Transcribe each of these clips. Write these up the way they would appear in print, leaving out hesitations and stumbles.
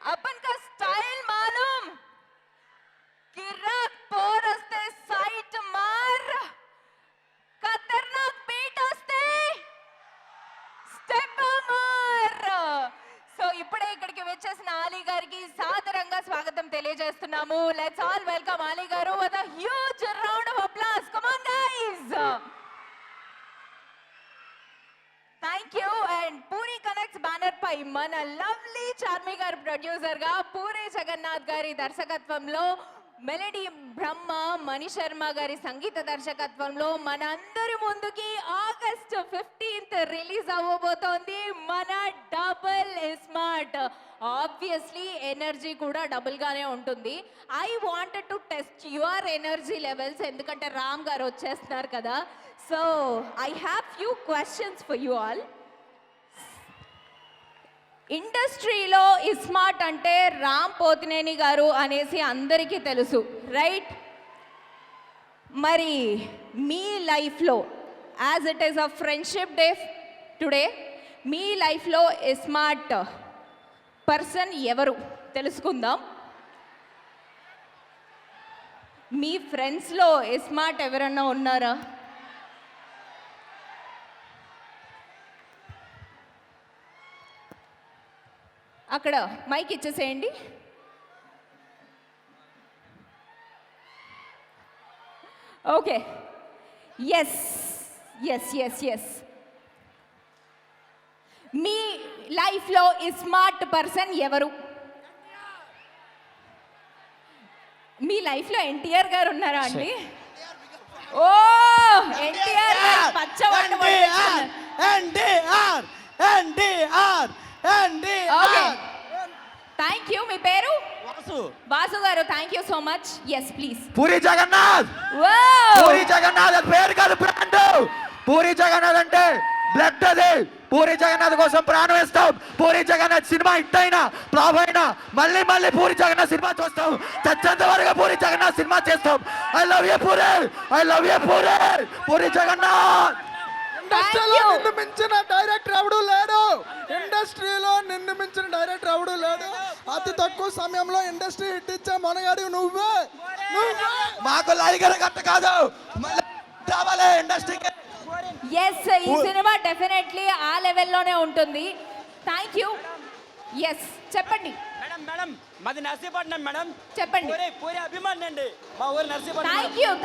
अपन का स्टाइल मालूम, गिराक पोरस्ते साइट मार, खतरनाक बीट వస్తే స్టెప్ మార్. సో ఇప్పుడే ఇక్కడికి వచ్చేసిన ఆలీ గారికి సాదరంగా స్వాగతం తెలియజేస్తున్నాము. Let's all welcome Ali garu with a huge round of applause. Come on guys. Thank you. And Puri Connects banner పై మన లవ్లీ చార్మి గారు ప్రొడ్యూసర్ గా, పూరి జగన్నాథ్ గారి దర్శకత్వంలో, మెలడీ బ్రహ్మ మణి శర్మ గారి సంగీత దర్శకత్వంలో మన అందరి ముందుకి ఆగస్ట్ 15th రిలీజ్ అవ్వబోతోంది మన డబుల్ స్మార్ట్. ఆబ్వియస్లీ ఎనర్జీ కూడా డబుల్ గానే ఉంటుంది. I wanted to test your energy levels, ఎందుకంటే రామ్ గారు వచ్చేస్తున్నారు కదా. So I have few questions for you all. ఇండస్ట్రీలో స్మార్ట్ అంటే రామ్ పోతినేని గారు అనేసి అందరికీ తెలుసు, రైట్? మరి మీ లైఫ్లో as it is a friendship day today, మీ లైఫ్లో స్మార్ట్ పర్సన్ ఎవరు తెలుసుకుందాం. మీ ఫ్రెండ్స్లో స్మార్ట్ ఎవరన్నా ఉన్నారా? అక్కడ మైక్ ఇచ్చేసేయండి. Okay, yes yes yes yes. మీ లైఫ్లో స్మార్ట్ పర్సన్ ఎవరు? మీ లైఫ్లో ఎన్టీఆర్ గారు ఉన్నారా అండి? ఓ ఎన్టీఆర్ గారు పచ్చబట్ట. Thank you. మీ పేరు? Vasu garu. Thank you so much. Yes please. Puri Jagannadh. Puri Jagannadh అది పేరు కాదు, బ్రాండ్. పూరి జగన్నాథ్ అంటే బ్లడ్. అది పూరి జగన్నాథ్ కోసం ప్రాణం వేస్తాం. పూరి జగన్నాథ్ సినిమా హిట్ అయినా ఫ్లాప్ అయినా మళ్ళీ మళ్ళీ పూరి జగన్నాథ్ సినిమా చూస్తాం. చచ్చేంత వరకు పూరి జగన్నాథ్ సినిమా చేస్తాం. I love you Puri, I love you Puri. Puri Jagannadh. ఇండస్ట్రీలో నిన్ను మించిన డైరెక్టర్ ఎవడు లేడు. ఇండస్ట్రీలో నిన్ను మించిన డైరెక్టర్ ఎవడు లేడు. అతి తక్కువ సమయంలో ఇండస్ట్రీ హిట్ ఇచ్చే మొనగాడు నువ్వే. మాకు లైగర్ గట్ట కాదు, రావాలి ఇండస్ట్రీకి. ఎస్, ఈ సినిమా డెఫినెట్లీ ఆ లెవెల్లోనే ఉంటుంది. Thank you. ఎస్ చెప్పండి మేడం. మేడం మాది నర్సీపట్నం మేడం. చెప్పండి. పూరి అభిమాని అండి, మా ఊరు Narsipatnam.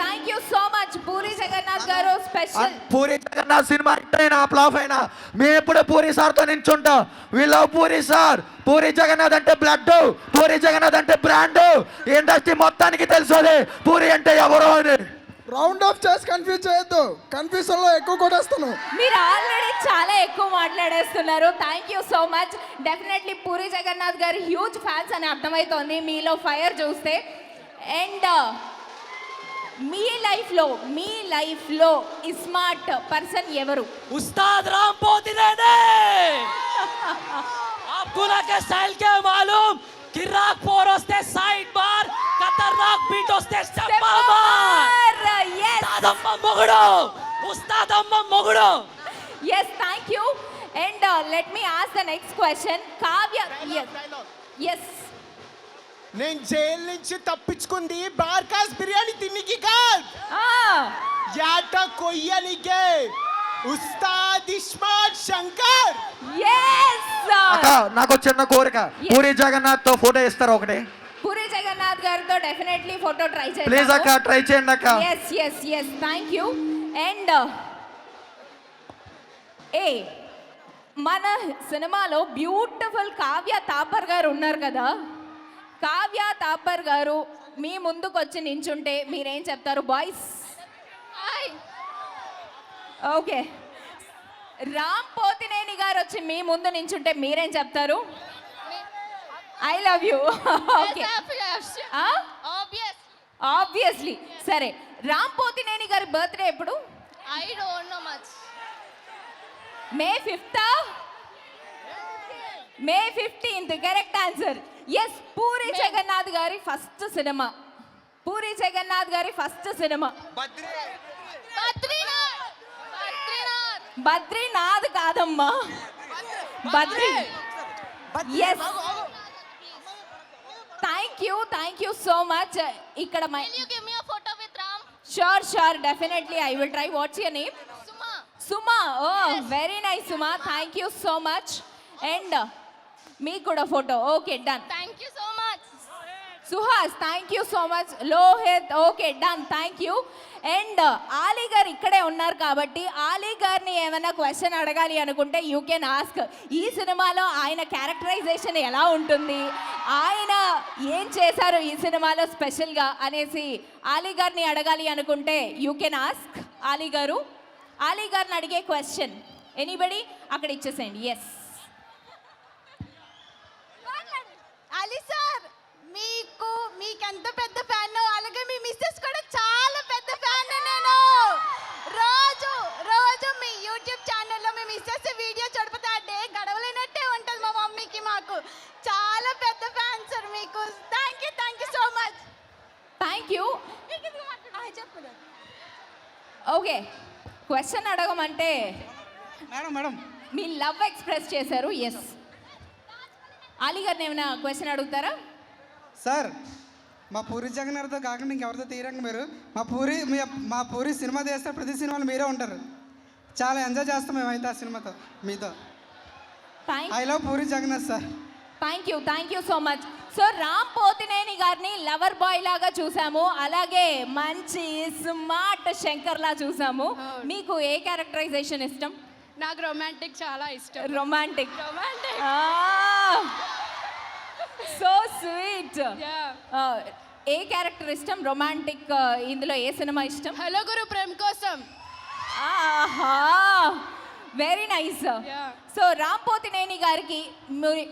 Thank you so much Puri Jagannadh garu. Special Puri Jagannadh cinema hit అయినా ఫ్లాప్ అయినా మేము ఎప్పుడు పూరి సార్తో నించుంటాం. We love Puri sir. Puri Jagannadh అంటే బ్లడ్, పూరి జగన్నాథ్ అంటే బ్రాండ్. ఇండస్ట్రీ మొత్తానికి తెలుసు అది పూరి అంటే ఎవరో అని. రౌండ్ ఆఫ్ చేసి కన్ఫ్యూజ్ చేయొద్దు, కన్ఫ్యూజన్ లో ఎక్కువ కొట్టేస్తాను. మీరు ఆల్రెడీ చాలా ఎక్కువ మాట్లాడేస్తున్నారు. Thank you so much. Definitely Puri Jagannadh గారి హ్యూజ్ ఫ్యాన్స్ అని అర్థమవుతోంది మీలో ఫైర్ చూస్తే. అండ్ మీ లైఫ్లో స్మార్ట్ పర్సన్ ఎవరు? ఉస్తాద్ రామ్ పోతినేని. आपको ना के स्टाइल के मालूम, गिराक पोर వస్తే సైడ్ బార్, ఖతర్నాక్ బీట్ వస్తే స్టెప్ మార్. ఉస్తాదమ్మ మొగుడు, ఉస్తాదమ్మ మొగుడు. Yes, thank you. And let me ask the next question. Kavya. Yes. నేను జైలు నుంచి తప్పించుకుంది బార్కాస్ బిర్యానీ తిన్నికి కాదు, యాట కొయ్యనికే. ఉస్తాద్ ఇస్మార్ట్ శంకర్. Yes. అక్క నాకు చిన్న కోరిక, పూరి జగన్నాథ్ తో ఫోటో ఇస్తారా ఒకటి? పూరి జగన్నాథ్ గారితో డెఫినెట్లీ ఫోటో ట్రై చేయండి ప్లీజ్ అక్క, ట్రై చేయండి అక్క. yes thank you. అండ్ మన సినిమాలో బ్యూటిఫుల్ కావ్య తాపర్ గారు ఉన్నారు కదా. కావ్య తాపర్ గారు మీ ముందుకు వచ్చి నించుంటే మీరేం చెప్తారు బాయ్స్? ఓకే. రామ్ పోతినేని గారు వచ్చి మీ ముందు నించుంటే మీరేం చెప్తారు? I love you. Okay, obviously. సరే, రామ్ పోతినేని గారి బర్త్డే ఎప్పుడు? I don't know much. May 5th. May 15th correct answer. Yes, Puri Jagannadh గారి ఫస్ట్ సినిమా. పూరి జగన్నాథ్ గారి ఫస్ట్ సినిమా బద్రీనాథ్ కాదమ్మా, Badri. Yes, thank you so much. ఇక్కడ Will you give me a photo with Ram? Sure definitely I will try. What's your name? Suma. Suma. Oh very nice Suma, thank you so much. And మీకు కూడా photo. Okay done. Thank you so much. Suhas thank you so much. Lohit okay done, thank you. And Ali garu ఇక్కడే ఉన్నారు కాబట్టి ఆలీ గారిని ఏమైనా question అడగాలి అనుకుంటే you can ask. ఈ సినిమాలో ఆయన క్యారెక్టరైజేషన్ ఎలా ఉంటుంది, ఆయన ఏం చేశారు ఈ సినిమాలో స్పెషల్గా అనేసి ఆలీ గారిని అడగాలి అనుకుంటే యూ కెన్ ఆస్క్ ఆలీ గారు. ఆలీ గారిని అడిగే క్వశ్చన్ ఎనీబడి అక్కడ ఇచ్చేసేయండి. ఎస్ అలీ సార్, మీకెంత పెద్ద ఫ్యాన్, అలాగే మీ మిస్సెస్ కూడా చాలా పెద్ద ఫ్యాన్. నేను రోజు మీ యూట్యూబ్ ఛానల్లో మీ మిస్సెస్ వీడియో చూడకపోతే ఆ డే గడవలేనట్టే ఉంటుంది మా మమ్మీకి. మాకు చాలా పెద్ద ఫ్యాన్ సార్ మీకు. Thank you so much. Thank you. Okay, question అడగమంటే మేడం మీ లవ్ ఎక్స్ప్రెస్ చేశారు. ఎస్, ఆలీ గారిని ఏమైనా క్వశ్చన్ అడుగుతారా? సార్, మా పూరి జగన్నాథ్తో కాకుండా ఇంకెవరితో తీరంగా మీరు మా పూరి సినిమా తీస్తే ప్రతి సినిమాలో మీరే ఉంటారు. చాలా ఎంజాయ్ చేస్తాం మేమైతే ఆ సినిమాతో మీతో. I love Puri Jagannadh sir. Thank you so much. So Ram Pothineni గారిని లవర్ బాయ్ లాగా చూసాము, అలాగే మంచి స్మార్ట్ శంకర్ లా చూసాము. మీకు ఏ క్యారెక్టరైజేషన్ ఇష్టం? నాకు రొమాంటిక్ చాలా ఇష్టం. రొమాంటిక్. So sweet. ఏ క్యారెక్టర్ ఇష్టం? రొమాంటిక్. ఇందులో ఏ సినిమా ఇష్టం? హలో గురు ప్రేమ్ కోసం. ఆహా, very nice. So Ram Pothineni గారికి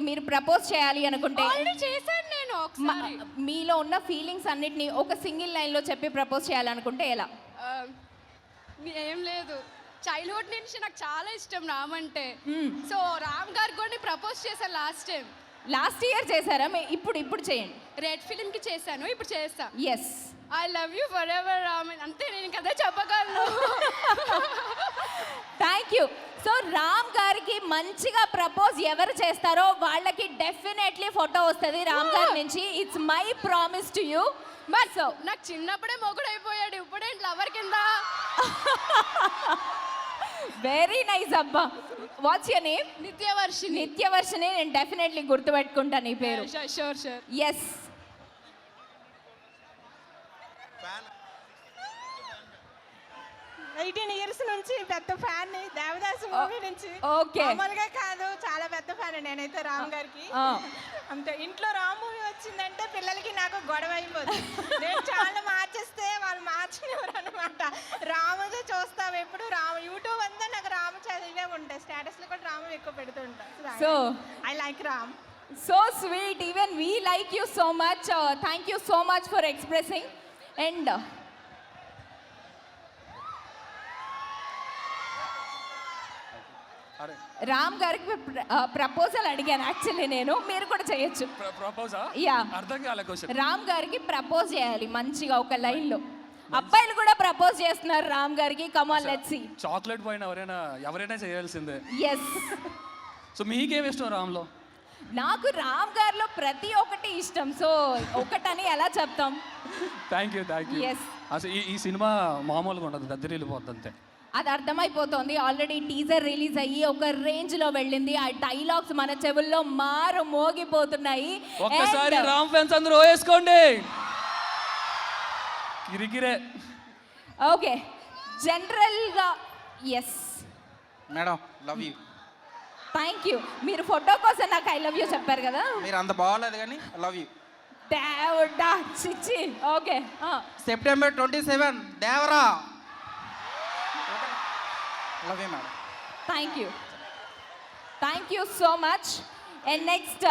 మీరు ప్రపోజ్ చేయాలి అనుకుంటే చేశాను నేను ఒకసారి. మీలో ఉన్న ఫీలింగ్స్ అన్నిటిని ఒక సింగిల్ లైన్ లో చెప్పి ప్రపోజ్ చేయాలనుకుంటే ఎలా? ఏం లేదు, చైల్డ్హుడ్ నుంచి నాకు చాలా ఇష్టం రామ్ అంటే. సో రామ్ గారికి కూడా ప్రపోజ్ చేశాను లాస్ట్ ఇయర్ చేశారా? ఇప్పుడు చేయండి. రెడ్ ఫిలిం కి చేశాను, ఇప్పుడు చేస్తా. Yes, I love you for ever Ram. అంతే, నేను కదా చెప్పగలను. Thank you. సో రామ్ గారికి మంచిగా ప్రపోజ్ ఎవరు చేస్తారో వాళ్ళకి డెఫినెట్లీ ఫోటో వస్తుంది రామ్ గారి నుంచి. It's my promise to you. But so నాకు చిన్నప్పుడే మొగుడు అయిపోయాడు, ఇప్పుడేంటి లవర్ కింద. వెరీ నైస్ అబ్బా. What's your name? నిత్యవర్షిని. నేను డెఫినెట్లీ గుర్తుపెట్టుకుంటాను ఈ పేరు. షూర్. ఎస్. 18 years నుంచి పెద్ద ఫ్యాన్ ని, దేవదాసు మూవీ నుంచి. ఓకే, మామూలుగా కాదు, చాలా పెద్ద ఫ్యాన్ నేనైతే రామ్ గారికి. అంతే, ఇంట్లో రామ్ మూవీ వచ్చిందంటే పిల్లలకి నాకు గొడవ అయిపోతుంది. నేను చాలా మార్చేస్తే వాళ్ళు మార్చినవారు అనమాట. రాముదే చూస్తావు ఎప్పుడు, రాము యూట్యూబ్ అంతా నాకు రాము చదివే ఉంటాయి. స్టేటస్లో కూడా రాము ఎక్కువ పెడుతుంటా. So I like Ram. So sweet. Even we like you so much. Thank you so much for expressing. And Ram గారికి ప్రపోజల్ అడిగాను యాక్చువల్లీ నేను. మీరు కూడా చేయొచ్చు. యా, రామ్ గారికి ప్రపోజ్ చేయాలి మంచిగా ఒక లైన్ లో. అబ్బాయిలు కూడా ప్రపోజ్ చేస్తున్నారు రామ్ గారికి. Come on let's see. చాక్లెట్ పైన ఎవరైనా చేయాల్సిందే. ఎస్. సో మీకేం ఇష్టం రామ్లో? నాకు రామ్ గారిలో ప్రతి ఒక్కటి ఇష్టం. సో ఒకటని ఎలా చెప్తాం? Thank you. ఎస్. అసలు ఈ సినిమా మామూలుగా ఉండదు, దగ్గర వెళ్ళిపోద్ది అంతే. అది అర్థమైపోతుంది. ఆల్రెడీ టీజర్ రిలీజ్ అయ్యి ఒక రేంజ్ లో వెళ్ళింది. ఆ డైలాగ్స్ మన చెవుల్లో మోగిపోతున్నాయి. ఒక్కసారి రామ్ ఫ్యాన్స్ అందరూ వేసుకోండి. కిరికిరే. ఓకే, జనరల్ గా yes madam, love you. Thank you. మీరు ఫోటో కోసం నాకు ఐ లవ్ యూ చెప్పారు కదా. మీరు అంత బాగోలేదు కానీ లవ్ యూ. దేవుడా చిచ్చి. Okay, September 27 Devara. Love you madam. Thank you so much. And next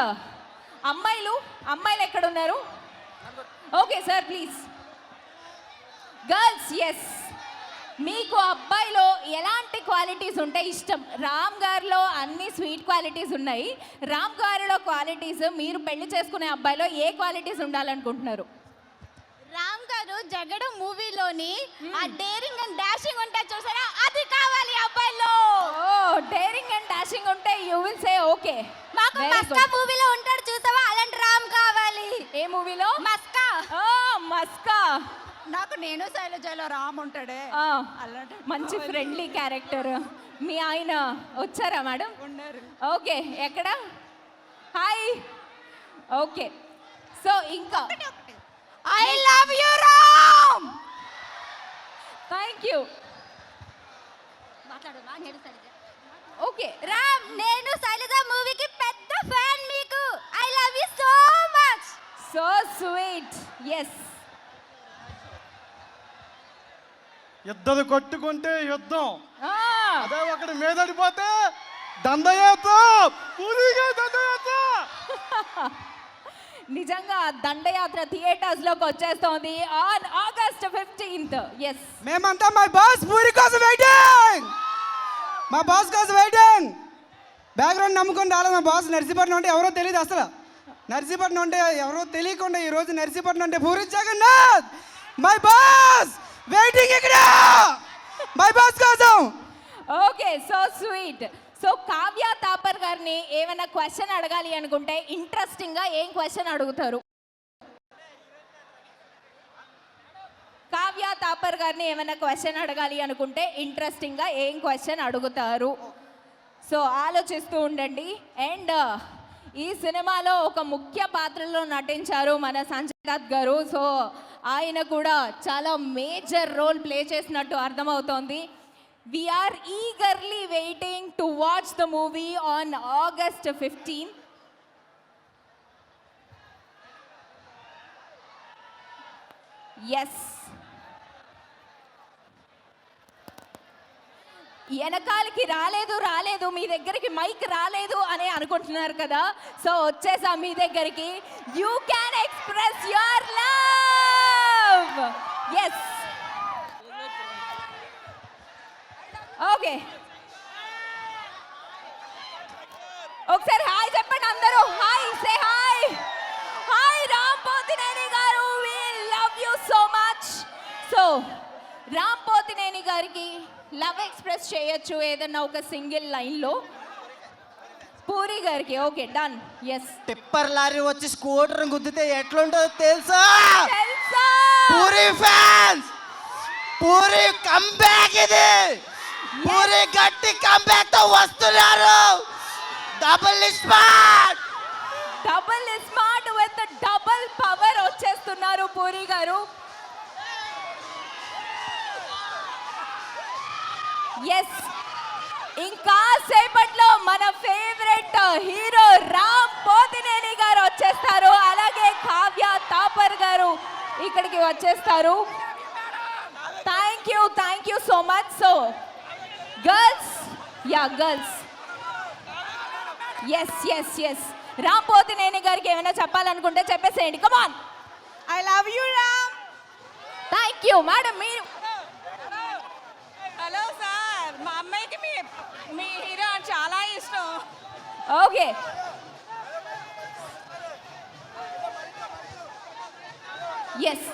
అమ్మాయిలు ఎక్కడ ఉన్నారు? Okay sir, please. Girls, yes. మీకు అబ్బాయిలో ఎలాంటి క్వాలిటీస్ ఉంటే ఇష్టం? రామ్ గారిలో అన్ని స్వీట్ క్వాలిటీస్ ఉన్నాయి. రామ్ గారిలో క్వాలిటీస్, మీరు పెళ్లి చేసుకునే అబ్బాయిలో ఏ క్వాలిటీస్ ఉండాలనుకుంటున్నారు? రామ్ గారు జగడం మూవీలోని ఆ డేరింగ్ అండ్ డాషింగ్ ఉంటా చూసారా, అది కావాలి అబ్బాయిలో. డేరింగ్ అండ్ డాషింగ్ ఉంటే యూ విల్ సే ఓకే. మాకు మస్కా మూవీలో ఉంటాడు చూసావా, అలాంటి రామ్ కావాలి. ఏ మూవీలో మస్కా మస్కా నాకు నేను శైలజలో రామ్ ఉంటాడే ఆ, మంచి ఫ్రెండ్లీ క్యారెక్టర్. మీ ఆయన వచ్చారా మేడం? ఓకే, ఎక్కడ? హాయ్. ఓకే, సో ఇంకా I love you Ram. Thank you. Okay, Ram నేను శైలజ మూవీకి పెద్ద ఫ్యాన్ మీకు. I love you so much. So sweet. Yes, ఇద్దరు కొట్టుకుంటే యుద్ధం, అదే ఒకటి మీదడిపోతే దండయాత్ర, పూరిగా దండయాత్ర. నిజంగా దండయాత్ర థియేటర్స్ లోకి వచ్చేస్తోంది ఆన్ ఆగస్ట్ 15th. ఎస్, మేమంతా మా బాస్ పూరి కోసం వెయిటింగ్, మా బాస్ కోసం వెయిటింగ్. బ్యాక్గ్రౌండ్ నమ్ముకొని రాలేదు మా బాస్. నర్సీపట్నం అంటే ఎవరో తెలియదు అసలు. నర్సీపట్నం అంటే ఎవరో తెలియకుండా ఈరోజు నర్సీపట్నం అంటే Puri Jagannadh my boss waiting ఇక్కడ మై బాస్ కోసం. Okay, so sweet. So Kavya Thapar గారిని ఏమైనా క్వశ్చన్ అడగాలి అనుకుంటే ఇంట్రెస్టింగ్ గా ఏం క్వశ్చన్ అడుగుతారు? కావ్య తాపర్ గారిని ఏమైనా క్వశ్చన్ అడగాలి అనుకుంటే ఇంట్రెస్టింగ్ గా ఏం క్వశ్చన్ అడుగుతారు? సో ఆలోచిస్తూ ఉండండి. అండ్ ఈ సినిమాలో ఒక ముఖ్య పాత్రలో నటించారు మన సంజయ్ దత్ గారు. సో ఆయన కూడా చాలా మేజర్ రోల్ ప్లే చేసినట్టు అర్థమవుతోంది. We are eagerly waiting to watch the movie on August 15th. Yes. వెనకాలకి రాలేదు మీ దగ్గరికి మైక్ రాలేదు అని అనుకుంటున్నారు కదా. సో వచ్చేసా మీ దగ్గరికి. You can express your love. Yes, okay, ఒకసారి హాయ్ చెప్పండి అందరూ. Hi, say hi. Hi Ram Pothineni garu, we love you so much. So Ram Pothineni గారికి లవ్ ఎక్స్ప్రెస్ చేయొచ్చు ఏదన్నా ఒక సింగిల్ లైన్లో. పూరి గారికి okay, done. Yes, tipper lorry వచ్చి స్కూటర్ గుద్దితే ఎట్లుంటుందో తెలుసా? తెలుసా? పూరి ఫ్యాన్స్, పూరి కంబ్యాక్ ఇది. పూరి గట్టి కంబ్యాక్ తో వస్తున్నారు. Double smart, double smart with double power వచ్చేస్తున్నారు పూరి గారు. ఎస్, ఇంకా సేపట్లో మన ఫేవరెట్ హీరో రామ్ పోతినేని గారు వచ్చేస్తారు. అలాగే కావ్య తాపర్ గారు ఇక్కడికి వచ్చేస్తారు. Thank you so much. So girls, yeah girls, yes Ram Pothineni గారికి ఏమైనా చెప్పాలనుకుంటే చెప్పేసేయండి. Come on. I love you Ram. Thank you madam. మీరు హలో సార్, మా అమ్మాయికి మీ హీరో చాలా ఇష్టం. Okay, yes.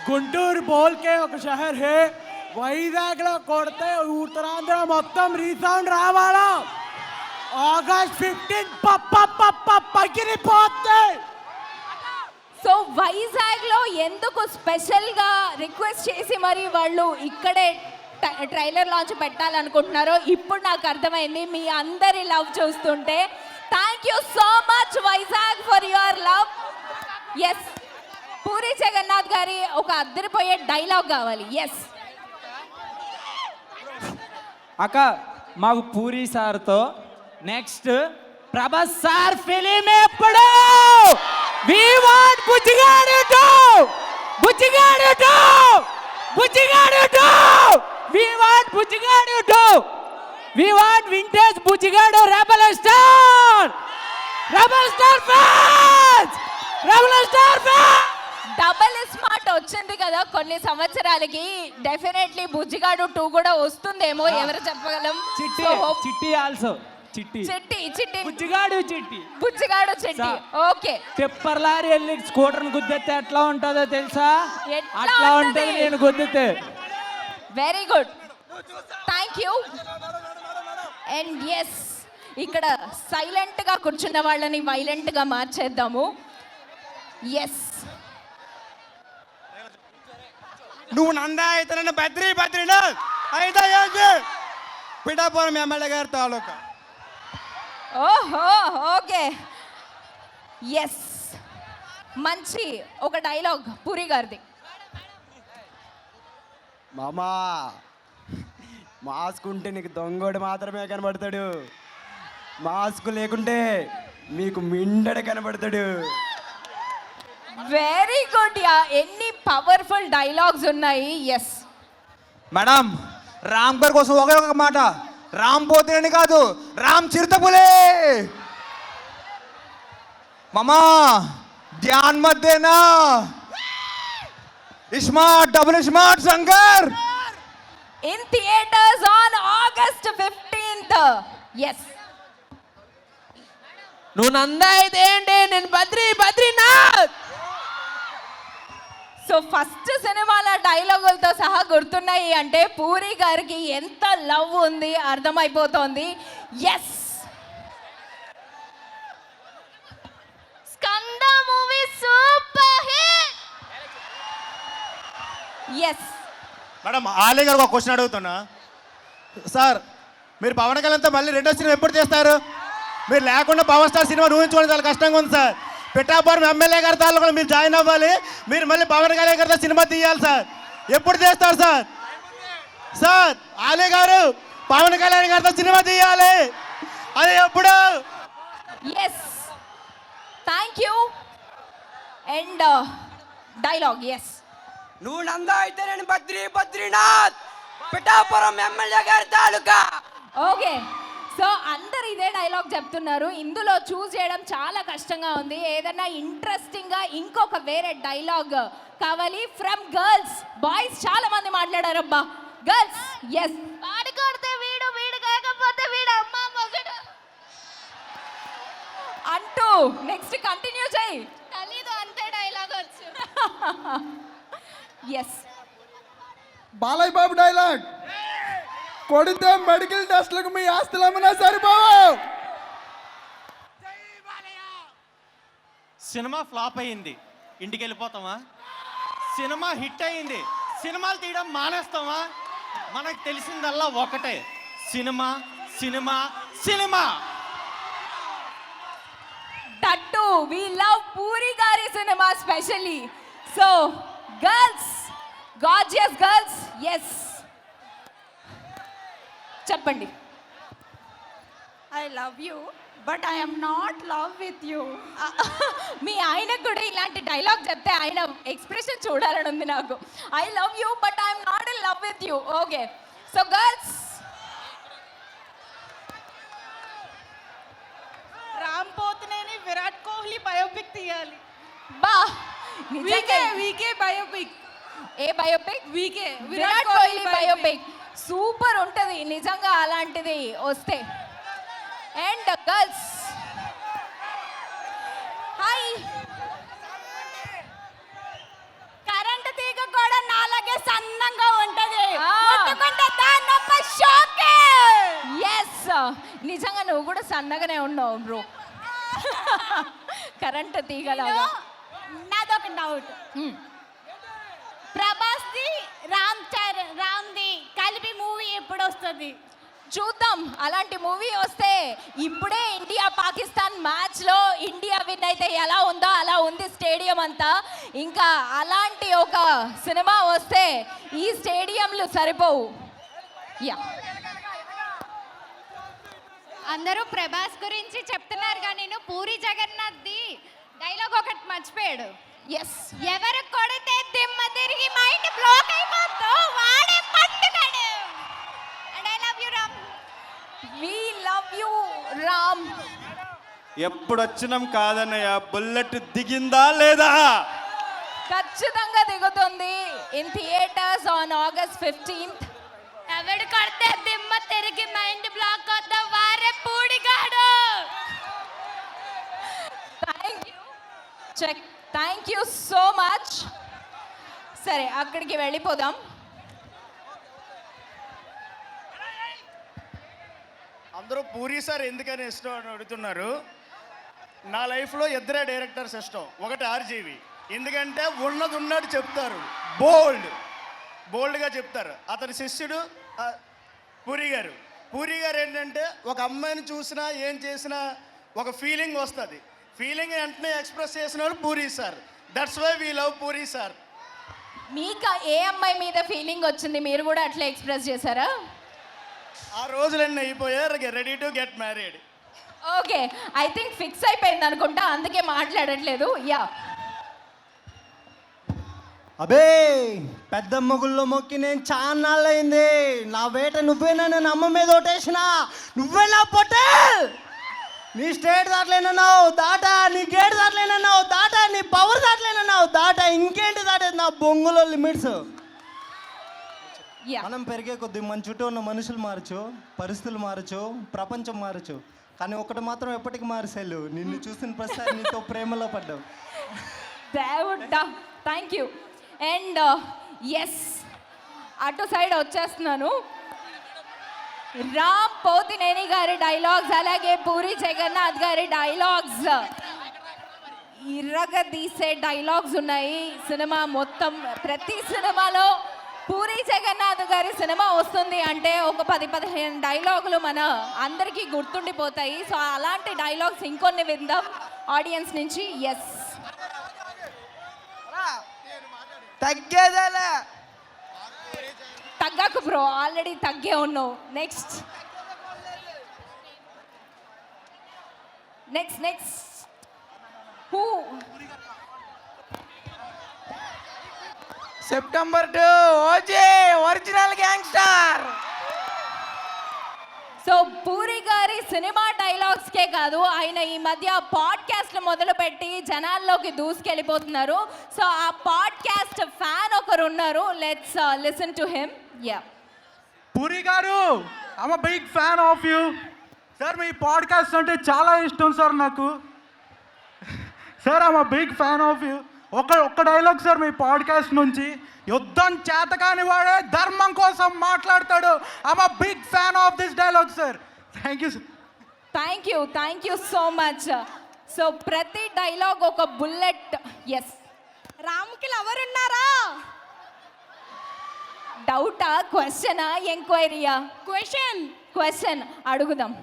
గుంటూరు బోల్కే ఒక షహర్ హే, వైజాగ్ లో కొడితే ఉత్తరాంధ్ర మొత్తం రీసౌండ్ రావాలా. ఆగస్ట్ 15 పగిలిపోతే. సో వైజాగ్ లో ఎందుకు స్పెషల్ గా రిక్వెస్ట్ చేసి మరి వాళ్ళు ఇక్కడే ట్రైలర్ లాంచ్ పెట్టాలనుకుంటున్నారో ఇప్పుడు నాకు అర్థమైంది మీ అందరి లవ్ చూస్తుంటే. Thank you so much Vizag for your love. Yes, Puri Jagannadh గారి ఒక అద్దరిపోయే డైలాగ్ కావాలి. ఎస్, అక్క మాకు పూరి సార్తో నెక్స్ట్ ప్రభాస్ సార్ ఫిలిం ఎప్పుడు? We want Bujjigadu 2, Bujjigadu 2, Bujjigadu 2, we want Bujjigadu 2, we want vintage Bujjigadu. Rebel star fans, rebel star fans. Double smart వచ్చింది కదా కొన్ని సంవత్సరాలకి. డెఫినెట్లీ బుజ్జిగాడు 2 కూడా వస్తుందేమో, ఎవరు చెప్పగలం. చిట్టి, చిట్టి ఆల్సో, చిట్టి చిట్టి బుజ్జిగాడు చిట్టి. ఓకే, టిప్పర్ లారీ వెళ్ళి స్కూటర్ గుద్దితే ఎట్లా ఉంటుందో తెలుసా? ఎట్లా అట్లా ఉంటది? ఉంటుంది నేను గుద్దితే. Very good, thank you. And yes, ఇక్కడ సైలెంట్ గా కూర్చున్న వాళ్ళని వైలెంట్ గా మార్చేద్దాము. ఎస్, నువ్వు నందా అయితే నన్ను బద్రీనాథ్ అయితే ఏంటి పిఠాపురం ఎమ్మెల్యే గారి తాలూకా. ఓహో, ఓకే, ఎస్, మంచి ఒక డైలాగ్ పూరి గారిది. మామా మాస్క్ ఉంటే నీకు దొంగోడు మాత్రమే కనబడతాడు, మాస్క్ లేకుంటే మీకు మిండడు కనబడతాడు. వెరీ గుడ్ యా, ఎన్ని పవర్ఫుల్ డైలాగ్స్ ఉన్నాయి. ఎస్ మేడం, రామ్ గారి కోసం ఒకే ఒక మాట, రామ్ పోతేనని కాదు, రామ్ చిరుతపులే. మామా ధ్యాన్ మధ్యనా smart double smart Shankar in theatres on August 15th. Yes, నువ్వు నందా అయితే ఏంటి, నేను బద్రీనాథ్. సో ఫస్ట్ సినిమాల డైలాగులతో సహా గుర్తున్నాయి అంటే పూరి గారికి ఎంత లవ్ ఉంది అర్థమైపోతోంది. Yes, Skanda movie super hit. Yes, madam Ali garu ఒక క్వశ్చన్ అడుగుతున్నా సార్, మీరు పవన్ కళ్యాణ్తో మళ్ళీ రెండో సినిమా ఎప్పుడు చేస్తారు? మీరు లేకుండా పవర్ స్టార్ సినిమా ఊహించుకోవడం చాలా కష్టంగా ఉంది సార్. పిఠాపురం ఎమ్మెల్యే గారి తాలూకా మీరు జాయిన్ అవ్వాలి, మీరు మళ్ళీ పవన్ కళ్యాణ్ గారితో సినిమా తీయాలి సార్. ఎప్పుడు చేస్తారు సార్? సార్ ఆలే గారు పవన్ కళ్యాణ్ గారితో సినిమా తీయాలి, అది ఎప్పుడు? Yes, thank you. And dialogue. Yes, నువ్వు నందా అయితే నేను బద్రీనాథ్, పిఠాపురం ఎమ్మెల్యే గారి తాలూకా. ఓకే, సో అందరు ఇదే డైలాగ్ చెప్తున్నారు. ఇందులో చూస్ చేయడం చాలా కష్టంగా ఉంది. ఏదన్నా ఇంట్రెస్టింగ్గా ఇంకొక వేరే డైలాగ్ కావాలి ఫ్రమ్ గర్ల్స్. బాయ్స్ చాలా మంది మాట్లాడారు అబ్బా. గర్ల్స్, ఎస్, వాడు కొడితే వీడు, వీడు కాకపోతే వీడు అమ్మ మొగడు అంటూ నెక్స్ట్ కంటిన్యూ చేయి. తెలీదు, అంతే డైలాగ్ వచ్చు. ఎస్, బాలయ్య బాబు డైలాగ్, కొడితే మెడికల్ టెస్ట్లకు మీ ఆస్తులు అమ్మినా సరిపోవు. సినిమా ఫ్లాప్ అయ్యింది, ఇంటికి వెళ్ళిపోతామా? సినిమా హిట్ అయ్యింది, సినిమాలు తీయడం మానేస్తామా? మనకు తెలిసిందల్లా ఒకటే, సినిమా సినిమా సినిమా. తట్టు వి లవ్ పూరి గారి cinema specially. So girls, gorgeous girls, yes చెప్పండి. I love you but I'm not love with you. మీ ఆయనకు కూడా ఇలాంటి డైలాగ్ చెప్తే ఆయన ఎక్స్ప్రెషన్ చూడాలని ఉంది నాకు. I love you but I'm not in love with you. Okay, so girls, Ram Pothineni Virat Kohli biopic తీయాలి. బా వీకే బయోపిక్. ఏ బయోపిక్? వీకే విరాట్ కోహ్లీ బయోపిక్ సూపర్ ఉంటుంది నిజంగా అలాంటిది వస్తే. And girls, hi. కరెంట్ తీగ కూడా నాలాగే సన్నంగా ఉంటది. ఎస్, నిజంగా నువ్వు కూడా సన్నగానే ఉన్నావు బ్రో. కరెంట్ తీగలాగా. నాదొక డౌట్, ప్రభాస్ ది రామ్ది కలిపి మూవీ ఎప్పుడు వస్తుంది? చూద్దాం, అలాంటి మూవీ వస్తే. ఇప్పుడే ఇండియా పాకిస్తాన్ మ్యాచ్ లో ఇండియా విన్ అయితే ఎలా ఉందో అలా ఉంది స్టేడియం అంతా. ఇంకా అలాంటి ఒక సినిమా వస్తే ఈ స్టేడియంలు సరిపోవు. యా, అందరూ ప్రభాస్ గురించి చెప్తున్నారు కానీ నేను పూరి జగన్నాథ్ ది డైలాగ్ ఒకటి మర్చిపోయాడు. ఎస్, ఎవరు కొడితే దిమ్మ తిరిగి మైండ్ బ్లాక్ అయిపోతుందో వాడే పట్టుగాడు. And I love you Ram. We love you Ram. ఎప్పుడు వచ్చినాం కాదన్నయ్య, బుల్లెట్ దిగిందా లేదా? ఖచ్చితంగా దిగుతుంది in theatres on August 15th. ఎవడు కొడితే దిమ్మ తిరిగి మైండ్ బ్లాక్ అవుతా వారే పూడిగాడు. Thank you so much. సరే, అక్కడికి వెళ్ళిపోదాం. అందరూ పూరి సార్ ఎందుకని ఇష్టం అని అడుగుతున్నారు. నా లైఫ్లో ఇద్దరే డైరెక్టర్స్ ఇష్టం. ఒకటి ఆర్జీవి, ఎందుకంటే ఉన్నది ఉన్నట్టు చెప్తారు, బోల్డ్గా చెప్తారు. అతని శిష్యుడు పూరి గారు. పూరి గారు ఏంటంటే ఒక అమ్మాయిని చూసినా ఏం చేసినా ఒక ఫీలింగ్ వస్తుంది. ఫీలింగ్ వెంటనే ఎక్స్ప్రెస్ చేసినాడు Puri sir. That's why we love Puri sir. మీకు ఏ అమ్మాయి మీద ఫీలింగ్ వచ్చింది, మీరు కూడా అట్లా ఎక్స్ప్రెస్ చేశారా? ఆ రోజులన్నీ అయిపోయారు, ready to get married. Okay, I think fix అయిపోయింది అనుకుంటా, అందుకే మాట్లాడట్లేదు. యా, అబే పెద్ద మొగుల్లో మొక్కి నేను చాన్నాళ్ళు అయింది. నా వేట నువ్వేనా, నేను అమ్మ మీద ఓటేసిన నువ్వేనా పొట్టేల్. నీ స్టేట్ దాటలేనన్నావు దాటా, నీ గేట్ దాటలేనన్నావు దాటా, నీ పవర్ దాటలేనన్నావు దాటా, ఇంకేంటి దాటేది నా బొంగులో లిమిట్స్. మనం పెరిగే కొద్ది మన చుట్టూ ఉన్న మనుషులు మారచ్చు, పరిస్థితులు మారచ్చు, ప్రపంచం మారచ్చు, కానీ ఒకటి మాత్రం ఎప్పటికీ మారిసేలు, నిన్ను చూసిన ప్రసాద్ నీతో ప్రేమలో పడ్డావు. దేవుడా, థ్యాంక్ యూ. అండ్ ఎస్, అటు సైడ్ వచ్చేస్తున్నాను. రామ్ పోతినేని గారి డైలాగ్స్, అలాగే పూరి జగన్నాథ్ గారి డైలాగ్స్, ఇరగదీసే డైలాగ్స్ ఉన్నాయి సినిమా మొత్తం. ప్రతి సినిమాలో పూరి జగన్నాథ్ గారి సినిమా వస్తుంది అంటే ఒక 10-15 డైలాగులు మన అందరికీ గుర్తుండిపోతాయి. సో అలాంటి డైలాగ్స్ ఇంకొన్ని విందాం ఆడియన్స్ నుంచి. ఎస్, తగ్గేదేలే, తగ్గకు బ్రో, ఆల్రెడీ తగ్గే ఉన్నావు. Next who? September 2 OG original gangster. So puri గారి సినిమా డైలాగ్స్కే కాదు, ఆయన ఈ మధ్య పాడ్కాస్ట్లు మొదలుపెట్టి జనాల్లోకి దూసుకెళ్ళిపోతున్నారు. సో ఆ పాడ్కాస్ట్ ఫ్యాన్ ఒకరు ఉన్నారు, let's listen to him. Yeah, Puri garu, I'm big fan of you sir. మీ పాడ్కాస్ట్ అంటే చాలా ఇష్టం సార్ నాకు. Sir, I'm big fan of you. ఒక్క డైలాగ్ సార్ మీ పాడ్కాస్ట్ నుంచి, యుద్ధం చేతకాని వాడే ధర్మం కోసం మాట్లాడతాడు. I'm big fan of this dialogue sir. Thank you sir. Thank you so much. So ప్రతి డైలాగ్ ఒక బుల్లెట్. ఎస్, రామ్కి లవర్ ఉన్నారా? డౌటా, క్వశ్చనా, ఎంక్వైరీయా? క్వశ్చన్ అడుగుదాం.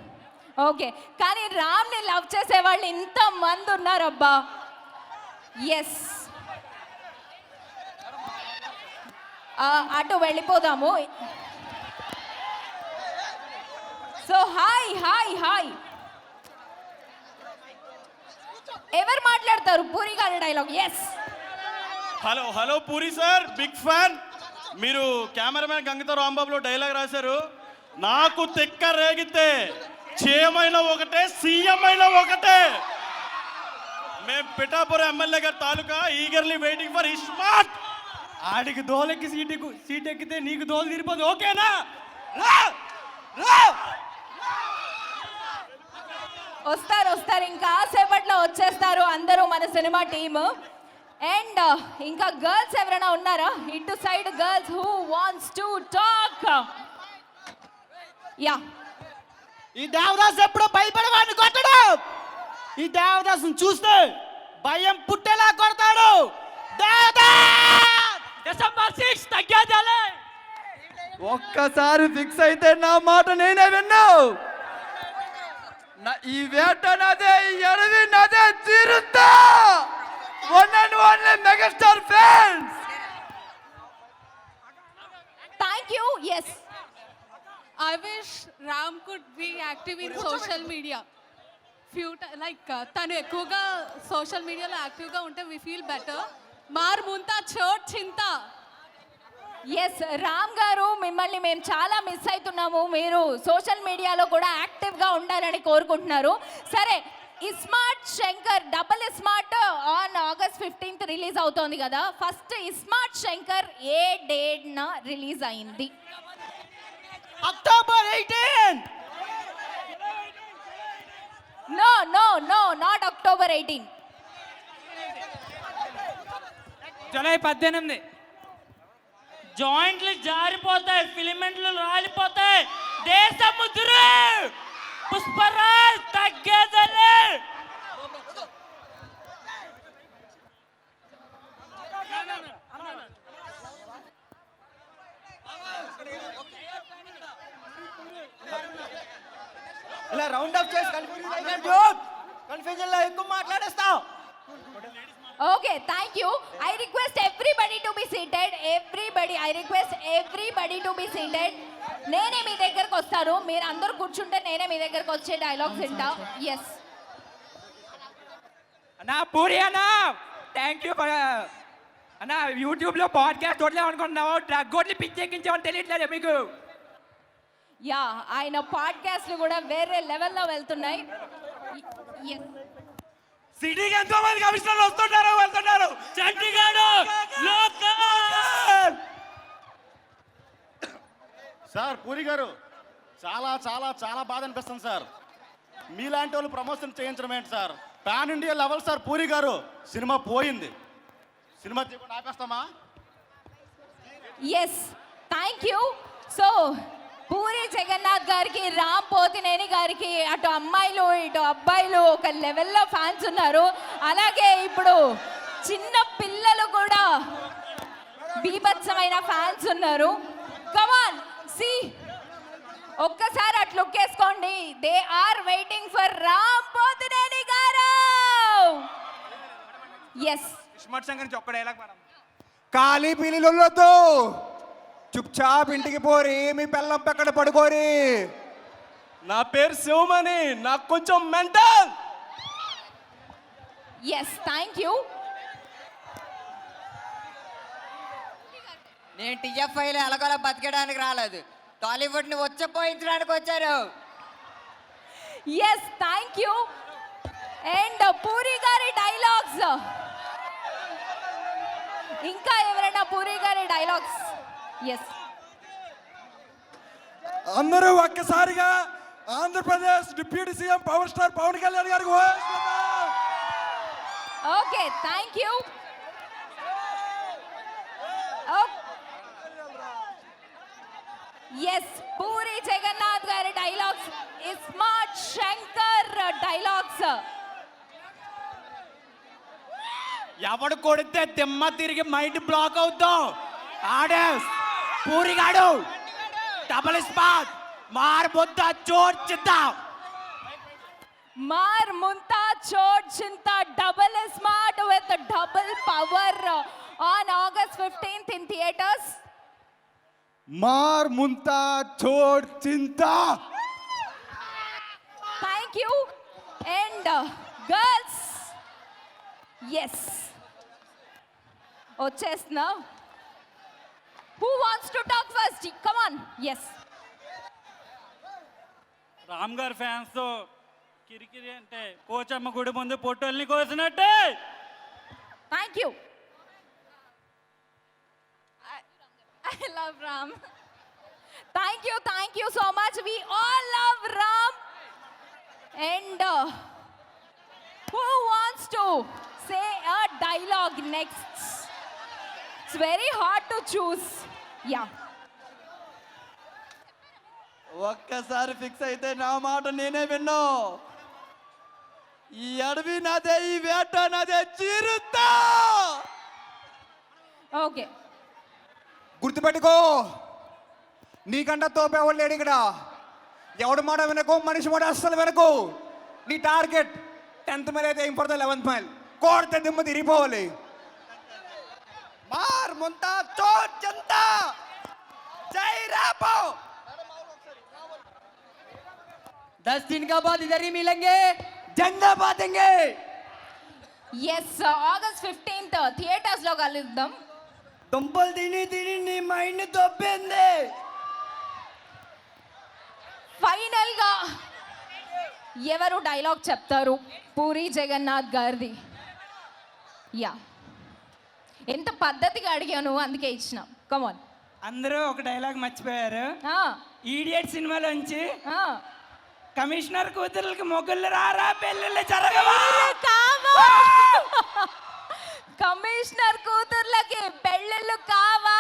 ఓకే, కానీ రామ్ని లవ్ చేసే వాళ్ళు ఇంతమంది ఉన్నారబ్బా. ఎస్, అటు వెళ్ళిపోదాము. సో హాయ్, ఎవరు మాట్లాడతారు? పూరి గారి dialogue. Yes, hello Puri sir, big fan. మీరు కెమెరామెన్ గంగతో రాంబాబులో డైలాగ్ రాశారు, నాకు తిక్క రేగితే చేయమైన ఒకటే, సీఎం అయినా ఒకటే. మేము పిఠాపురం ఎమ్మెల్యే గారి తాలూకా ఈగర్లీ వెయిటింగ్ ఫర్ ఇస్మార్ట్. ఆడికి దోలెక్కి సీట్ ఎక్కితే నీకు దోలు తీరిపోదు, ఓకేనా? వస్తారు, ఇంకా సేపట్లో వచ్చేస్తారు అందరూ మన సినిమా టీమ్. అండ్ ఇంకా గర్ల్స్ ఎవరైనా ఉన్నారా? ఇటు side girls who wants to talk. Yeah, ఈ దేవదాస్ ఎప్పుడు భయపడవాడిని కొట్టడు, ఈ దేవదాసుని చూస్తే భయం పుట్టేలా కొడతాడు. డిసెంబర్ 6 తగ్గేదేలే. ఒక్కసారి ఫిక్స్ అయితే నా మాట నేనే విన్నావు. ఈ వేట నాదే, ఈ ఎడవి నాదే, తీరుతా. One and only megastar fans. Thank you. Yes, I wish Ram could be active in social media. తను ఎక్కువగా సోషల్ మీడియాలో యాక్టివ్గా ఉంటే వి ఫీల్ బెటర్. మార్ ముంతా చోట్ చింత. ఎస్, రామ్ గారు, మిమ్మల్ని మేము చాలా మిస్ అవుతున్నాము. మీరు సోషల్ మీడియాలో కూడా యాక్టివ్గా ఉండాలని కోరుకుంటున్నారు. సరే, iSmart Shankar, double iSmart on August 15th release అవుతోంది కదా. ఫస్ట్ ఇస్మార్ట్ శంకర్ ఏ డేట్న రిలీజ్ అయింది? October 18. No, not October 18. July 18. జాయింట్లు జారిపోతాయి, ఫిలిమెంట్లు రాలిపోతాయి, దేశం ముద్రు పుష్పరాజ్ తగ్గేదలే. ఇలా రౌండ్ అప్ చేసి కన్ఫ్యూజన్ లో ఎక్కువ మాట్లాడేస్తావు. Okay, thank you. I request everybody to be seated. I request everybody to be seated. నేనే మీ దగ్గరకు వస్తాను, మీరు అందరూ కూర్చుంటే నేనే మీ దగ్గరకు వచ్చే డైలాగ్స్ వింటా. ఎస్ అన్నా పూరి అన్నా, థ్యాంక్ యూ అన్నా. యూట్యూబ్లో పాడ్కాస్ట్ వదిలే అనుకుంటున్నావు, డ్రగ్ కొట్టి పిచ్చెక్కించామని తెలియట్లేదు మీకు. యా, ఆయన పాడ్కాస్ట్లు కూడా వేరే లెవెల్లో వెళ్తున్నాయి. Yes. సిటీకి ఎంతో మంది కమిషనర్లు వస్తుంటారు వెళ్తుంటారు. చంటిగాడు లోకల్. సార్ పూరి గారు, చాలా చాలా చాలా బాధ అనిపిస్తుంది సార్. మీలాంటి వాళ్ళు ప్రమోషన్ చేయించడం ఏంటి sir? Pan India level sir Puri garu. Cinema పోయింది, సినిమా తీయకుండా ఆపేస్తామా? Yes, thank you. So Puri Jagannadh గారికి, రామ్ పోతినేని గారికి అటు అమ్మాయిలు ఇటు అబ్బాయిలు ఒక లెవెల్లో ఫ్యాన్స్ ఉన్నారు. అలాగే ఇప్పుడు చిన్న పిల్లలు కూడా బీభత్సమైన ఫ్యాన్స్ ఉన్నారు. కమాన్ సి, ఒక్కసారి అట్లా లుక్ వేసుకోండి. They are waiting for Ram Pothineni garu. Yes, ఖాళీ పీలిలొద్దు, చుప్చాప్ ఇంటికి పోరి, మీ పిల్లం పెక్కడ పడుకోరి. నా పేరు శివమణి, నాకు కొంచెం మెంటల్. Yes, thank you. నేను టీఎఫ్ఐలో ఎలాగోలా బతికడానికి రాలేదు, టాలీవుడ్ని వచ్చపోయించడానికి వచ్చారు. Yes, thank you. And Puri గారి డైలాగ్స్, ఇంకా ఎవరైనా పూరి గారి డైలాగ్స్? ఎస్, అందరూ ఒక్కసారిగా Andhra Pradesh deputy CM power star Pawan Kalyan గారికి okay, thank you. Yes, Puri Jagannadh గారి డైలాగ్స్, ఇస్మార్ట్ శంకర్ డైలాగ్స్. ఎవడు కొడితే దిమ్మ తిరిగి మైండ్ బ్లాక్ అవుతావు. ఆడే పూరిగాడు డబుల్ స్పాట్ మార్ బుద్ద చోట్ చిత్తా. మార్ ముంతా చోట్ చింతా double smart with double power on August 15th in theaters. మార్ ముంతా చోట్ చింతా. Thank you. And girls, yes, వచ్చేస్తున్నా. Who wants to talk first? Come on. Yes. Ram గారి ఫ్యాన్స్ తో కిరికిరి అంటే పోచమ్మ గుడి ముందు పొట్టల్ని కోసినట్టే. Thank you. I love Ram. Thank you so much. We all love Ram. And who wants to say a dialogue next? It's very hard to choose. Yeah. ఒక్కసారి fix అయితే నా మాట నేనే విన్నా. ఈ అడవి నాదే, ఈ వేట నాదే, చీరుతా. Okay. గుర్తుపెట్టుకో, నీకంట తోపేవాళ్ళు లేడు ఇక్కడ. ఎవడు మాట వినకు, మనిషి మాట అస్సలు వినకు. నీ టార్గెట్ 10th మైల్ అయితే ఏం పడుతుంది 11th మైల్. కోడితే దిమ్మ తిరిగిపోవాలి. మార్ ముంతా చోట్ చింతా, జై రాపో. 10 दिन का बाद इधर ही मिलेंगे, జెండా బాతెంగే. Yes, August 15th theaters లో కలుద్దాం. దుంపలు తిని తిని నీ మైండ్ దొబ్బింది. ఫైనల్ గా ఎవరు డైలాగ్ చెప్తారు? పూరి జగన్నాథ్ గారిది. యా, ఎంత పద్ధతిగా అడిగాను, అందుకే ఇచ్చిన. కమాన్. అందరూ ఒక డైలాగ్ మర్చిపోయారు. ఈడియట్ సినిమాలోంచి కమిషనర్ కూతురులకి మొగుళ్ళు రారా, పెళ్ళిళ్ళు జరగవా? కమిషనర్ కూతుర్లకి పెళ్ళిళ్ళు కావా,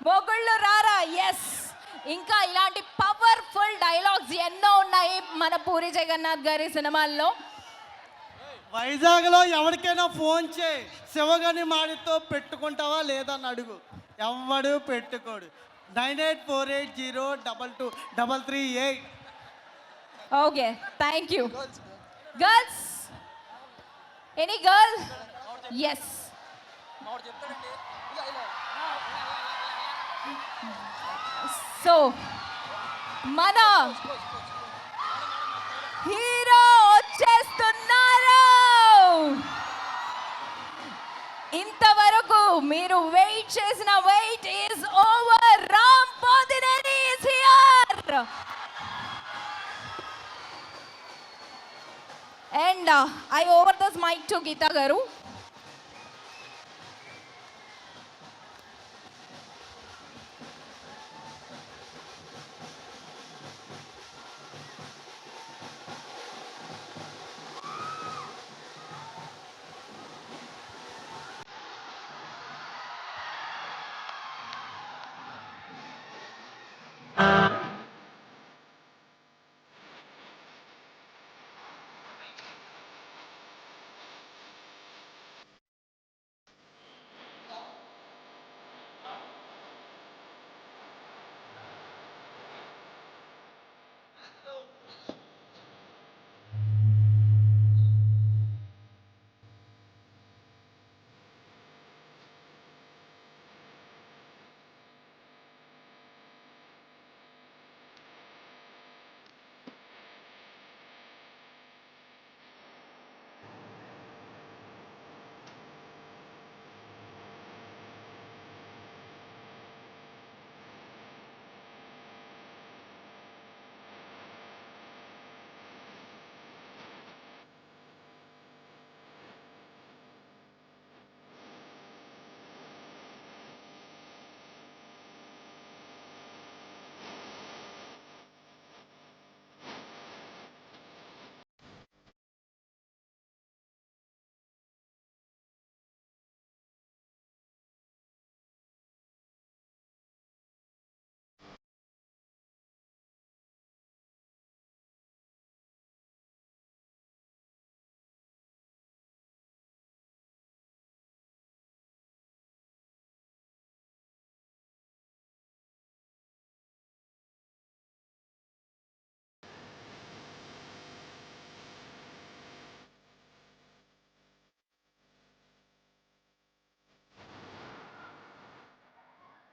మొగుళ్ళు రారా? ఎస్, ఇంకా ఇలాంటి పవర్ఫుల్ డైలాగ్స్ ఎన్నో ఉన్నాయి మన పూరి జగన్నాథ్ గారి సినిమాల్లో. వైజాగ్లో ఎవరికైనా ఫోన్ చేయి, శివగని మాడితో పెట్టుకుంటావా లేదని అడుగు, ఎవడు పెట్టుకోడు. 9848022338. Okay, thank you. Girls, any girl? Yes. So మన హీరో వచ్చేస్తున్నారు. ఇంతవరకు మీరు వెయిట్ చేసిన wait is over. Ram Pothineni is here. And I over this mic to Geeta garu.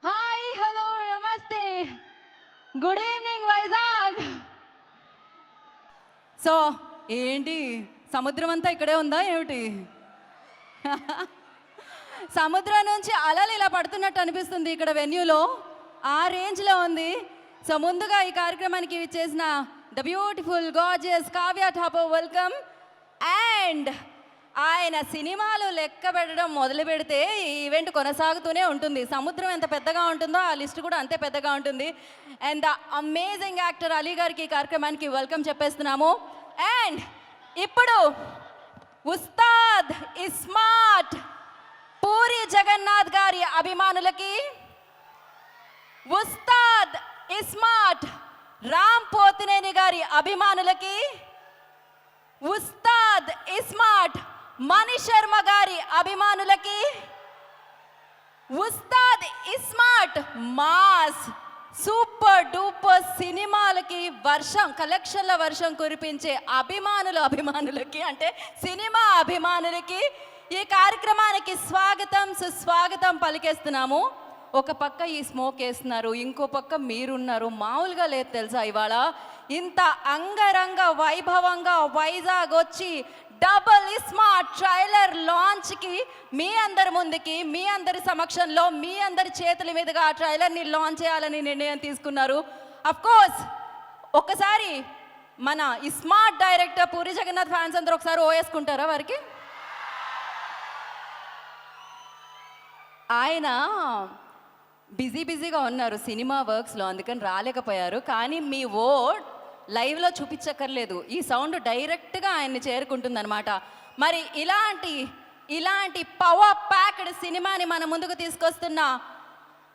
Hi, hello, నమస్తే, గుడ్ ఈవినింగ్ వైజాగ్. సో ఏంటి, సముద్రం అంతా ఇక్కడే ఉందా ఏమిటి? సముద్రం నుంచి అలలు ఇలా పడుతున్నట్టు అనిపిస్తుంది ఇక్కడ వెన్యూలో, ఆ రేంజ్లో ఉంది. సో ముందుగా ఈ కార్యక్రమానికి చేసిన the beautiful gorgeous Kavya Thapar welcome. And ఆయన సినిమాలు లెక్క పెట్టడం మొదలు పెడితే ఈ ఈవెంట్ కొనసాగుతూనే ఉంటుంది. సముద్రం ఎంత పెద్దగా ఉంటుందో ఆ లిస్ట్ కూడా అంతే పెద్దగా ఉంటుంది. And the amazing actor Ali గారికి ఈ కార్యక్రమానికి వెల్కమ్ చెప్పేస్తున్నాము. అండ్ ఇప్పుడు ఉస్తాద్ ఇస్మార్ట్ పూరి జగన్నాథ్ గారి అభిమానులకి, ఉస్తాద్ ఇస్మార్ట్ రామ్ పోతినేని గారి అభిమానులకి, ఉస్తాద్ ఇస్మార్ట్ మణి శర్మ గారి అభిమానులకి, Ustaad ismart mass super duper సినిమాలకి వర్షం, కలెక్షన్ల వర్షం కురిపించే అభిమానులకి అంటే సినిమా అభిమానులకి ఈ కార్యక్రమానికి స్వాగతం సుస్వాగతం పలికేస్తున్నాము. ఒక పక్క ఈ స్మోక్ వేస్తున్నారు, ఇంకో పక్క మీరున్నారు. మామూలుగా లేదు తెలుసా, ఇవాళ ఇంత అంగరంగ వైభవంగా వైజాగ్ వచ్చి డబుల్ ఇస్మార్ట్ ట్రైలర్ లాంచ్కి మీ అందరి ముందుకి, మీ అందరి సమక్షంలో, మీ అందరి చేతుల మీదుగా ఆ ట్రైలర్ని లాంచ్ చేయాలని నిర్ణయం తీసుకున్నారు. అఫ్ కోర్స్ ఒక్కసారి మన ఇస్మార్ట్ డైరెక్టర్ పూరి జగన్నాథ్ ఫ్యాన్స్ అందరూ ఒకసారి ఓవేసుకుంటారా వారికి? ఆయన బిజీగా ఉన్నారు సినిమా వర్క్స్లో, అందుకని రాలేకపోయారు. కానీ మీ ఓట్ లైవ్లో చూపించక్కర్లేదు, ఈ సౌండ్ డైరెక్ట్గా ఆయన్ని చేరుకుంటుందన్నమాట. మరి ఇలాంటి పవర్ ప్యాక్డ్ సినిమాని మన ముందుకు తీసుకొస్తున్న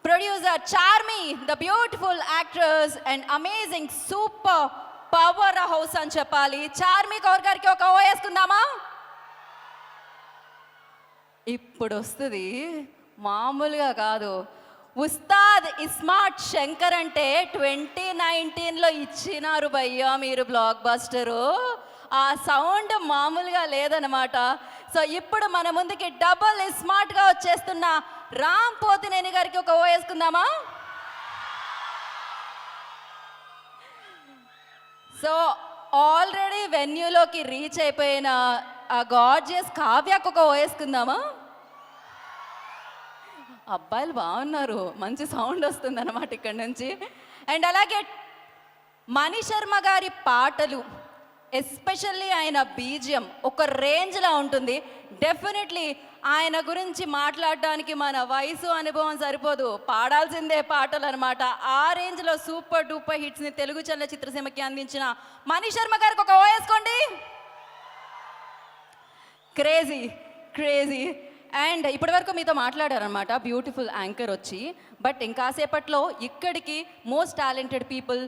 producer Charmi, the beautiful actress and amazing super power house అని చెప్పాలి. చార్మి కౌర్ గారికి ఒక ఓ వేసుకుందామా? ఇప్పుడు వస్తుంది, మామూలుగా కాదు. ఉస్తాద్ ఇస్మార్ట్ శంకర్ అంటే 2019లో ఇచ్చినారు భయ్యా మీరు బ్లాక్ బస్టరు. ఆ సౌండ్ మామూలుగా లేదనమాట. సో ఇప్పుడు మన ముందుకి డబుల్ స్మార్ట్గా వచ్చేస్తున్న రామ్ పోతినేని గారికి ఒక ఓ వేసుకుందామా? సో ఆల్రెడీ వెన్యూలోకి రీచ్ అయిపోయిన ఆ గార్జియస్ కావ్యకు ఒక ఓ వేసుకుందామా? అబ్బాయిలు బాగున్నారు, మంచి సౌండ్ వస్తుంది అనమాట ఇక్కడ నుంచి. అండ్ అలాగే మణి శర్మ గారి పాటలు, ఎస్పెషల్లీ ఆయన బీజియం ఒక రేంజ్లో ఉంటుంది. డెఫినెట్లీ ఆయన గురించి మాట్లాడడానికి మన వయసు అనుభవం సరిపోదు, పాడాల్సిందే పాటలు అనమాట. ఆ రేంజ్లో సూపర్ డూపర్ హిట్స్ని తెలుగు చలనచిత్రసీమకి అందించిన మణి శర్మ గారికి ఒక ఓ వేసుకోండి. Crazy crazy. అండ్ ఇప్పటి వరకు మీతో మాట్లాడారనమాట బ్యూటిఫుల్ యాంకర్ వచ్చి. బట్ ఇంకాసేపట్లో ఇక్కడికి most talented people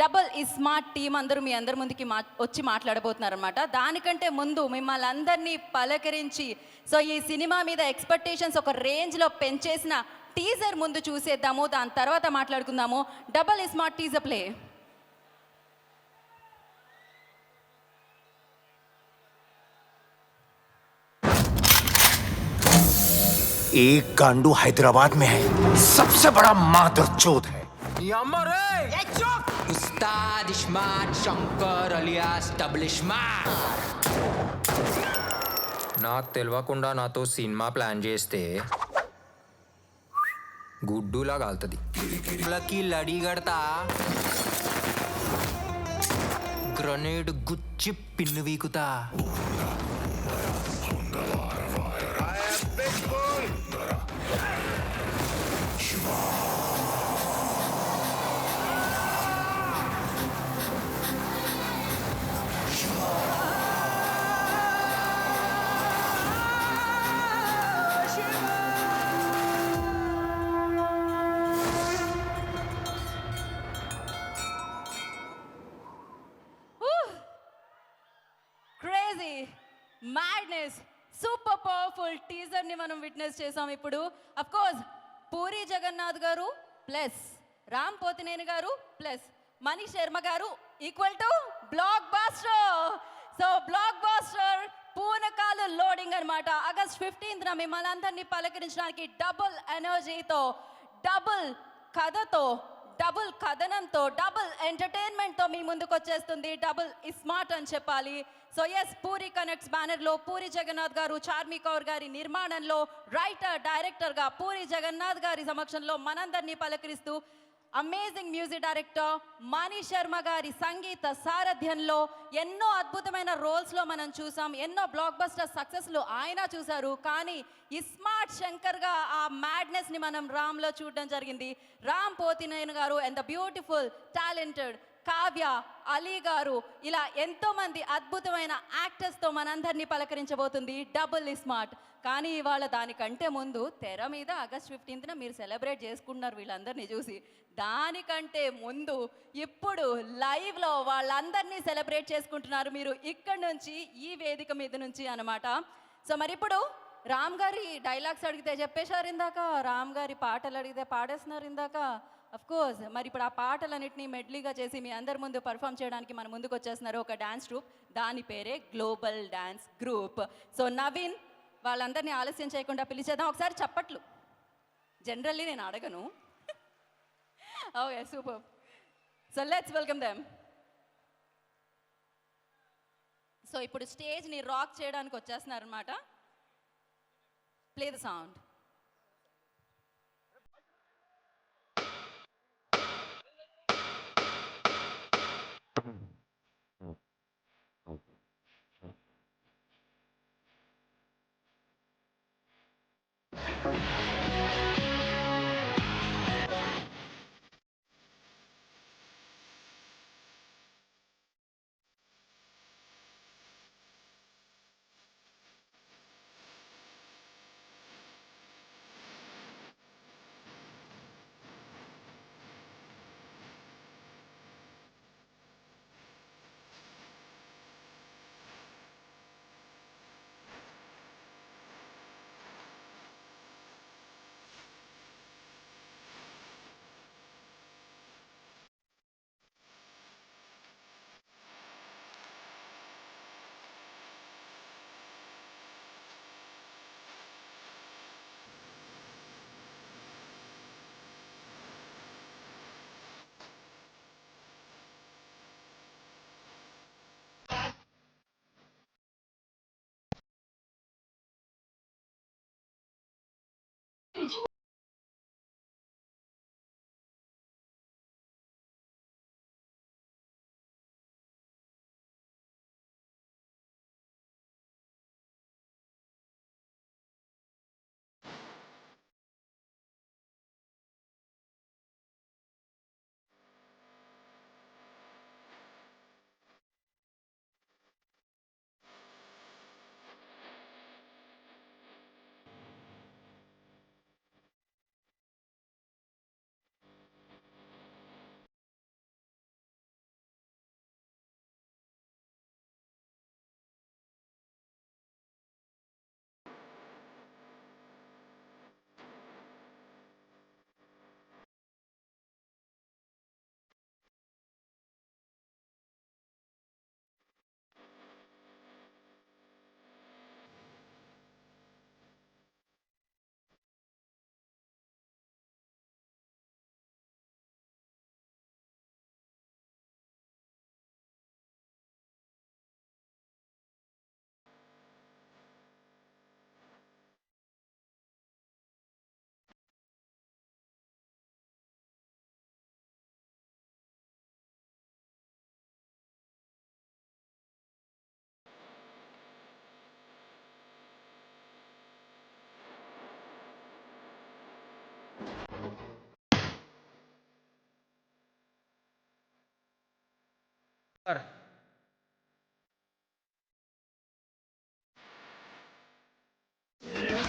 double smart team అందరూ మీ అందరి ముందుకి వచ్చి మాట్లాడబోతున్నారనమాట. దానికంటే ముందు మిమ్మల్ని అందరినీ పలకరించి సో ఈ సినిమా మీద ఎక్స్పెక్టేషన్స్ ఒక రేంజ్లో పెంచేసిన టీజర్ ముందు చూసేద్దాము, దాని తర్వాత మాట్లాడుకుందాము. Double smart teaser play. एक गांडू हैदराबाद में है, सबसे बड़ा मादरचोद है। Ustaad iSmart Shankar alias double smart. నాకు తెలియకుండా నాతో సినిమా ప్లాన్ చేస్తే గుడ్డులా కాలుతుంది. లకి లడి కడతా, గ్రనేడ్ గుచ్చి పిన్ను వీకుతా. క్రేజీ మ్యాడ్నెస్ సూపర్ పవర్ఫుల్ టీజర్ని మనం విట్నెస్ చేసాం. ఇప్పుడు అఫ్ కోర్స్ పూరి జగన్నాథ్ గారు ప్లస్ రామ్ పోతినేని గారు plus Mani Sharma garu equal to blockbuster. So blockbuster పూనకాలు లోడింగ్ అనమాట. ఆగస్ట్ 15న మిమ్మల్ని అందరినీ పలకరించడానికి డబుల్ ఎనర్జీతో, డబుల్ కథతో, డబుల్ కథనంతో, డబుల్ ఎంటర్టైన్మెంట్తో మీ ముందుకు వచ్చేస్తుంది డబుల్ స్మార్ట్ అని చెప్పాలి. సో ఎస్, పూరి కనెక్ట్స్ బ్యానర్లో పూరి జగన్నాథ్ గారు, చార్మి కౌర్ గారి నిర్మాణంలో రైటర్ డైరెక్టర్గా పూరి జగన్నాథ్ గారి సమక్షంలో మనందరినీ పలకరిస్తూ అమేజింగ్ మ్యూజిక్ డైరెక్టర్ మణి శర్మ గారి సంగీత సారథ్యంలో ఎన్నో అద్భుతమైన రోల్స్లో మనం చూసాం. ఎన్నో బ్లాక్ బస్టర్ సక్సెస్లు ఆయన చూశారు. కానీ ఇస్మార్ట్ శంకర్గా ఆ మ్యాడ్నెస్ని మనం రామ్లో చూడడం జరిగింది. రామ్ పోతినేని గారు and the beautiful talented Kavya, Ali గారు, ఇలా ఎంతోమంది అద్భుతమైన యాక్టర్స్తో మనందరినీ పలకరించబోతుంది డబుల్ స్మార్ట్. కానీ ఇవాళ దానికంటే ముందు తెర మీద ఆగస్ట్ 15న మీరు సెలబ్రేట్ చేసుకుంటున్నారు వీళ్ళందరినీ చూసి. దానికంటే ముందు ఇప్పుడు లైవ్లో వాళ్ళందరినీ సెలబ్రేట్ చేసుకుంటున్నారు మీరు ఇక్కడ నుంచి, ఈ వేదిక మీద నుంచి అనమాట. సో మరి ఇప్పుడు రామ్ గారి డైలాగ్స్ అడిగితే చెప్పేశారు ఇందాక, రామ్ గారి పాటలు అడిగితే పాడేస్తున్నారు ఇందాక. అఫ్ కోర్స్ మరి ఇప్పుడు ఆ పాటలన్నింటినీ మెడ్లీగా చేసి మీ అందరి ముందు పర్ఫామ్ చేయడానికి మన ముందుకు వచ్చేస్తున్నారు ఒక డ్యాన్స్ ట్రూప్. దాని పేరే global dance group. So Naveen వాళ్ళందరినీ ఆలస్యం చేయకుండా పిలిచేద్దాం. ఒకసారి చప్పట్లు. జనరల్లీ నేను అడగను. Okay, super. So let's welcome them. So ఇప్పుడు స్టేజ్ని రాక్ చేయడానికి వచ్చేస్తున్నారు అనమాట. Play the sound.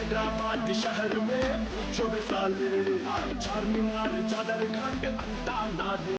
हैदराबाद शहर में पूछो साले चारमीनार चादर घाट अंता नाद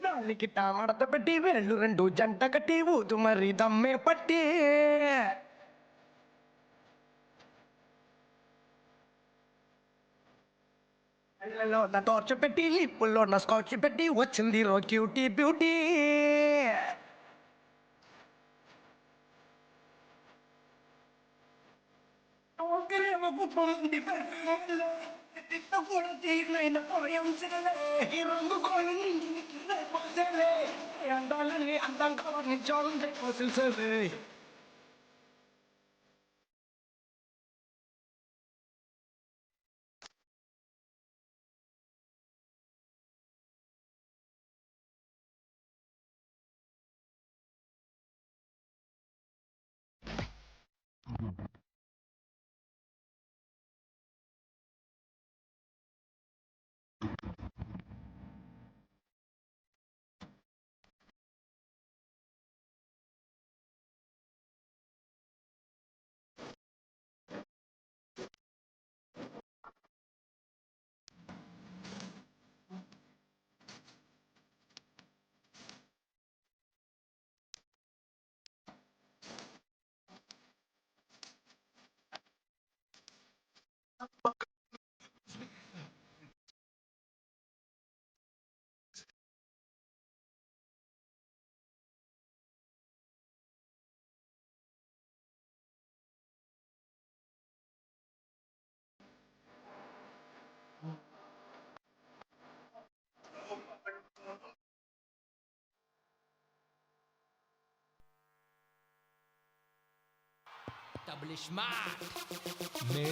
దానికి టామడత పెట్టి వేళ్ళు రెండు జంట కట్టి ఊతు మరి దమ్మే పట్టి కళ్ళలో నా టార్చ్ పెట్టి లిప్పుల్లో నా స్కాచ్ పెట్టి వచ్చింది రో క్యూటీ బ్యూటీ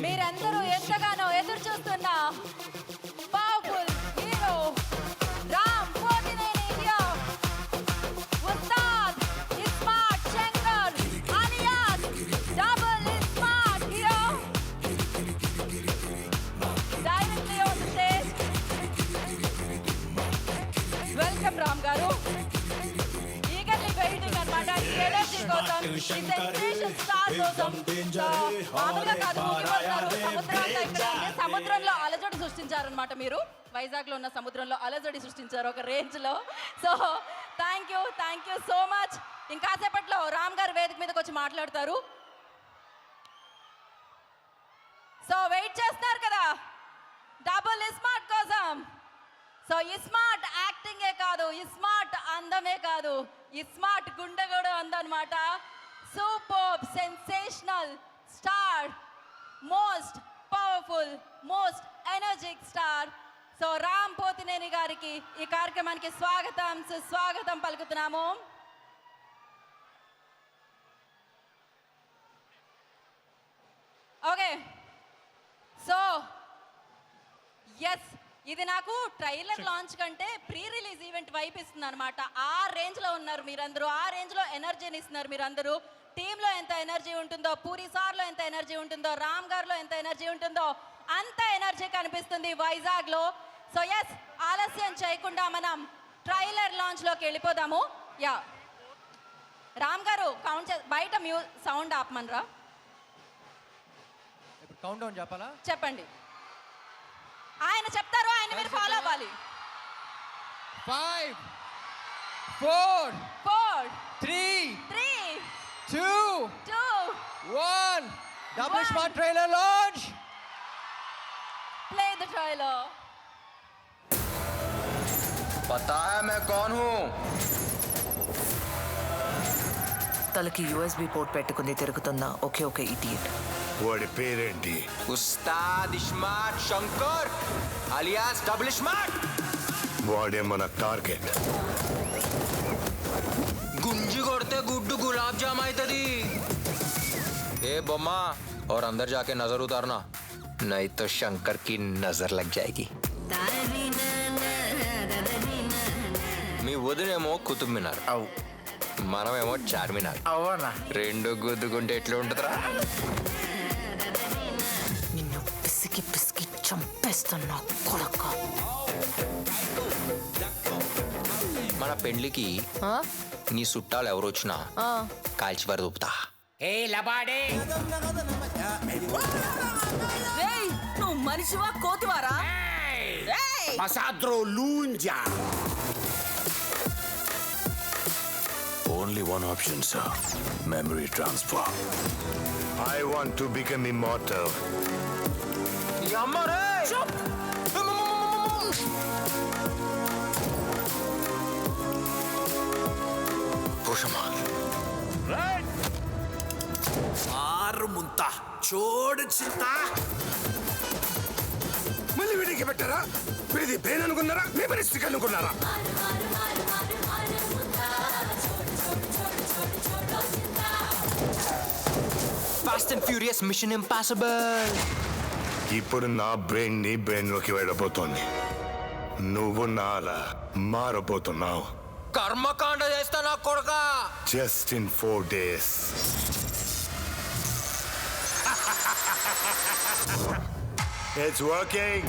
మీరందరూ ఎంతగానో ఎదురు చూస్తున్న powerful hero Ram Pothineni here. Ustaad iSmart Shankar alias double iSmart hero. Directly on stage. Welcome Ram garu. Eagerly waiting అన్నమాట ఈ ఎనర్జీ కోసం, ఈ సెన్సేషన్ స్టార్ కోసం. మామూలుగా కాదు, సముద్రంలో అలజడి సృష్టించారనమాట మీరు. వైజాగ్ లో ఉన్న సముద్రంలో అలజడి సృష్టించారు ఒక రేంజ్ లో. So thank you so much. ఇంకాసేపట్లో రామ్ గారు వేదిక మీదకి వచ్చి మాట్లాడతారు. సో వెయిట్ చేస్తున్నారు కదా డబుల్ ఇస్మార్ట్ కోసం. సో ఇస్మార్ట్ యాక్టింగే కాదు, ఇస్మార్ట్ అందమే కాదు, ఇస్మార్ట్ గుండె కూడా ఉందన్నమాట. Super sensational star, most powerful, most energetic star. So Ram Pothineni గారికి ఈ కార్యక్రమానికి స్వాగతం పలుకుతున్నాము. ఓకే, సో ఎస్, ఇది నాకు ట్రైలర్ లాంచ్ కంటే ప్రీ రిలీజ్ ఈవెంట్ వైపు ఇస్తుంది అనమాట. ఆ రేంజ్లో ఉన్నారు మీరందరూ, ఆ రేంజ్లో ఎనర్జీని ఇస్తున్నారు మీరందరూ. టీంలో ఎంత ఎనర్జీ ఉంటుందో, పూరి సార్లో ఎంత ఎనర్జీ ఉంటుందో, రామ్ గారిలో ఎంత ఎనర్జీ ఉంటుందో అంత ఎనర్జీ కనిపిస్తుంది వైజాగ్లో. సో ఎస్, ఆలస్యం చేయకుండా మనం ట్రైలర్ లాంచ్లోకి వెళ్ళిపోదాము. యా రామ్ గారు కౌంట్ బయట సౌండ్ ఆపమనరా. కౌంట్ డౌన్ చెప్పాలా? చెప్పండి. ఆయన చెప్తారు, ఆయన మీరు ఫాలో అవ్వాలి. 5 4 4 3 2 2 1 double smart trailer launch. Play the trailer. पता है मैं कौन हूँ? తలకి యూఎస్బి పోర్ట్ పెట్టుకుని తిరుగుతున్న ఒకే ఒక ఇడియట్. వాడి పేరేంటి? Ustaad iSmart Shankar alias double smart. వాడే మన టార్గెట్. గుంజి కొడితే గుడ్డు గులాబ్ జామ్ అవుతుంది. ఏ బొమ్మ और अंदर जाके नजर उतारना, नहीं तो शंकर की नजर लग जाएगी. మీ వదినేమో కుతుబ్ మినార్, మనమేమో చార్మినార్. అవునా? రెండు గుద్దుకుంటే ఎట్లా ఉంటుందిరా? నిన్ను పిసికి పిసికి చంపేస్తున్నా కొడక. మన పెండ్లికి నీ చుట్టాలు ఎవరు వచ్చినా కాల్చి వరదూపుతా. ఏ లబాడే, నువ్వు మనిషివా కోతివారా? Pasadro Lunja. Only one option, sir. Memory transfer. I want to become immortal. Yamare! Chop! Push him on. Right! Armunta. చోడు చింత మళ్ళీ వీడికి పెట్టారా? వీడిది బ్రెయిన్ అనుకున్నారా? మీ పరిస్థితి అనుకున్నారా? Fast and furious mission impossible. ఇప్పుడు నా బ్రెయిన్ నీ బ్రెయిన్ లోకి వెళ్ళబోతోంది. నువ్వు నాలా మారబోతున్నావు. కర్మకాండ చేస్తా నా కొడుక. Just in 4 days. It's working.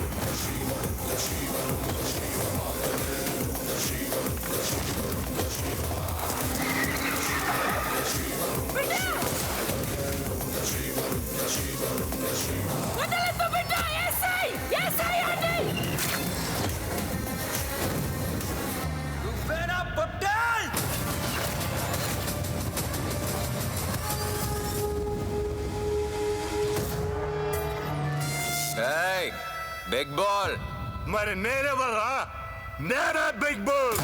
Big ball. మరి నేనే వల్ల నేనే బిగ్ బాల్.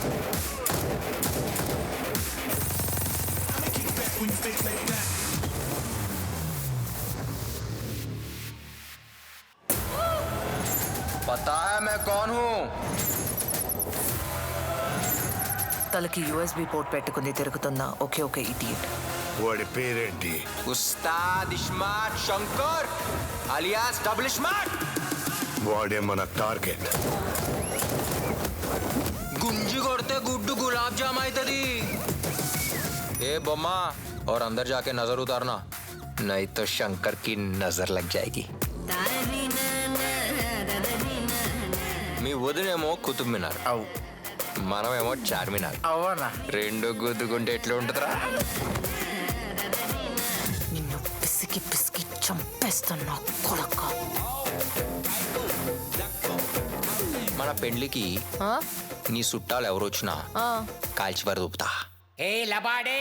పతా హై मैं कौन हूं? తలకి USB పోర్ట్ పెట్టుకుంది తిరుగుతున్నా ఒకే ఒక ఇడియట్. వాడి పేరేంటి? Ustaad iSmart Shankar alias double smart. వాడే మన టార్గెట్. గుంజి కొడితే గుడ్డు గులాబ్ జామ్ అవుతుంది. ఏ బొమ్मा और अंदर जाके नजर उतारना नहीं तो शंकर की नजर लग जाएगी. మీ వదినేమో కుతుబ్ మినార్, మనమేమో చార్మినార్. అవునా? రెండు గుద్దుకుంటే ఎట్లా ఉంటుందిరా? నిన్ను పిసికి పిసికి చంపేస్తున్నా కొడక. మన పెండ్లికి నీ చుట్టాలు ఎవరు వచ్చినా కాల్చి వరదూపుతా. ఏ లబాడే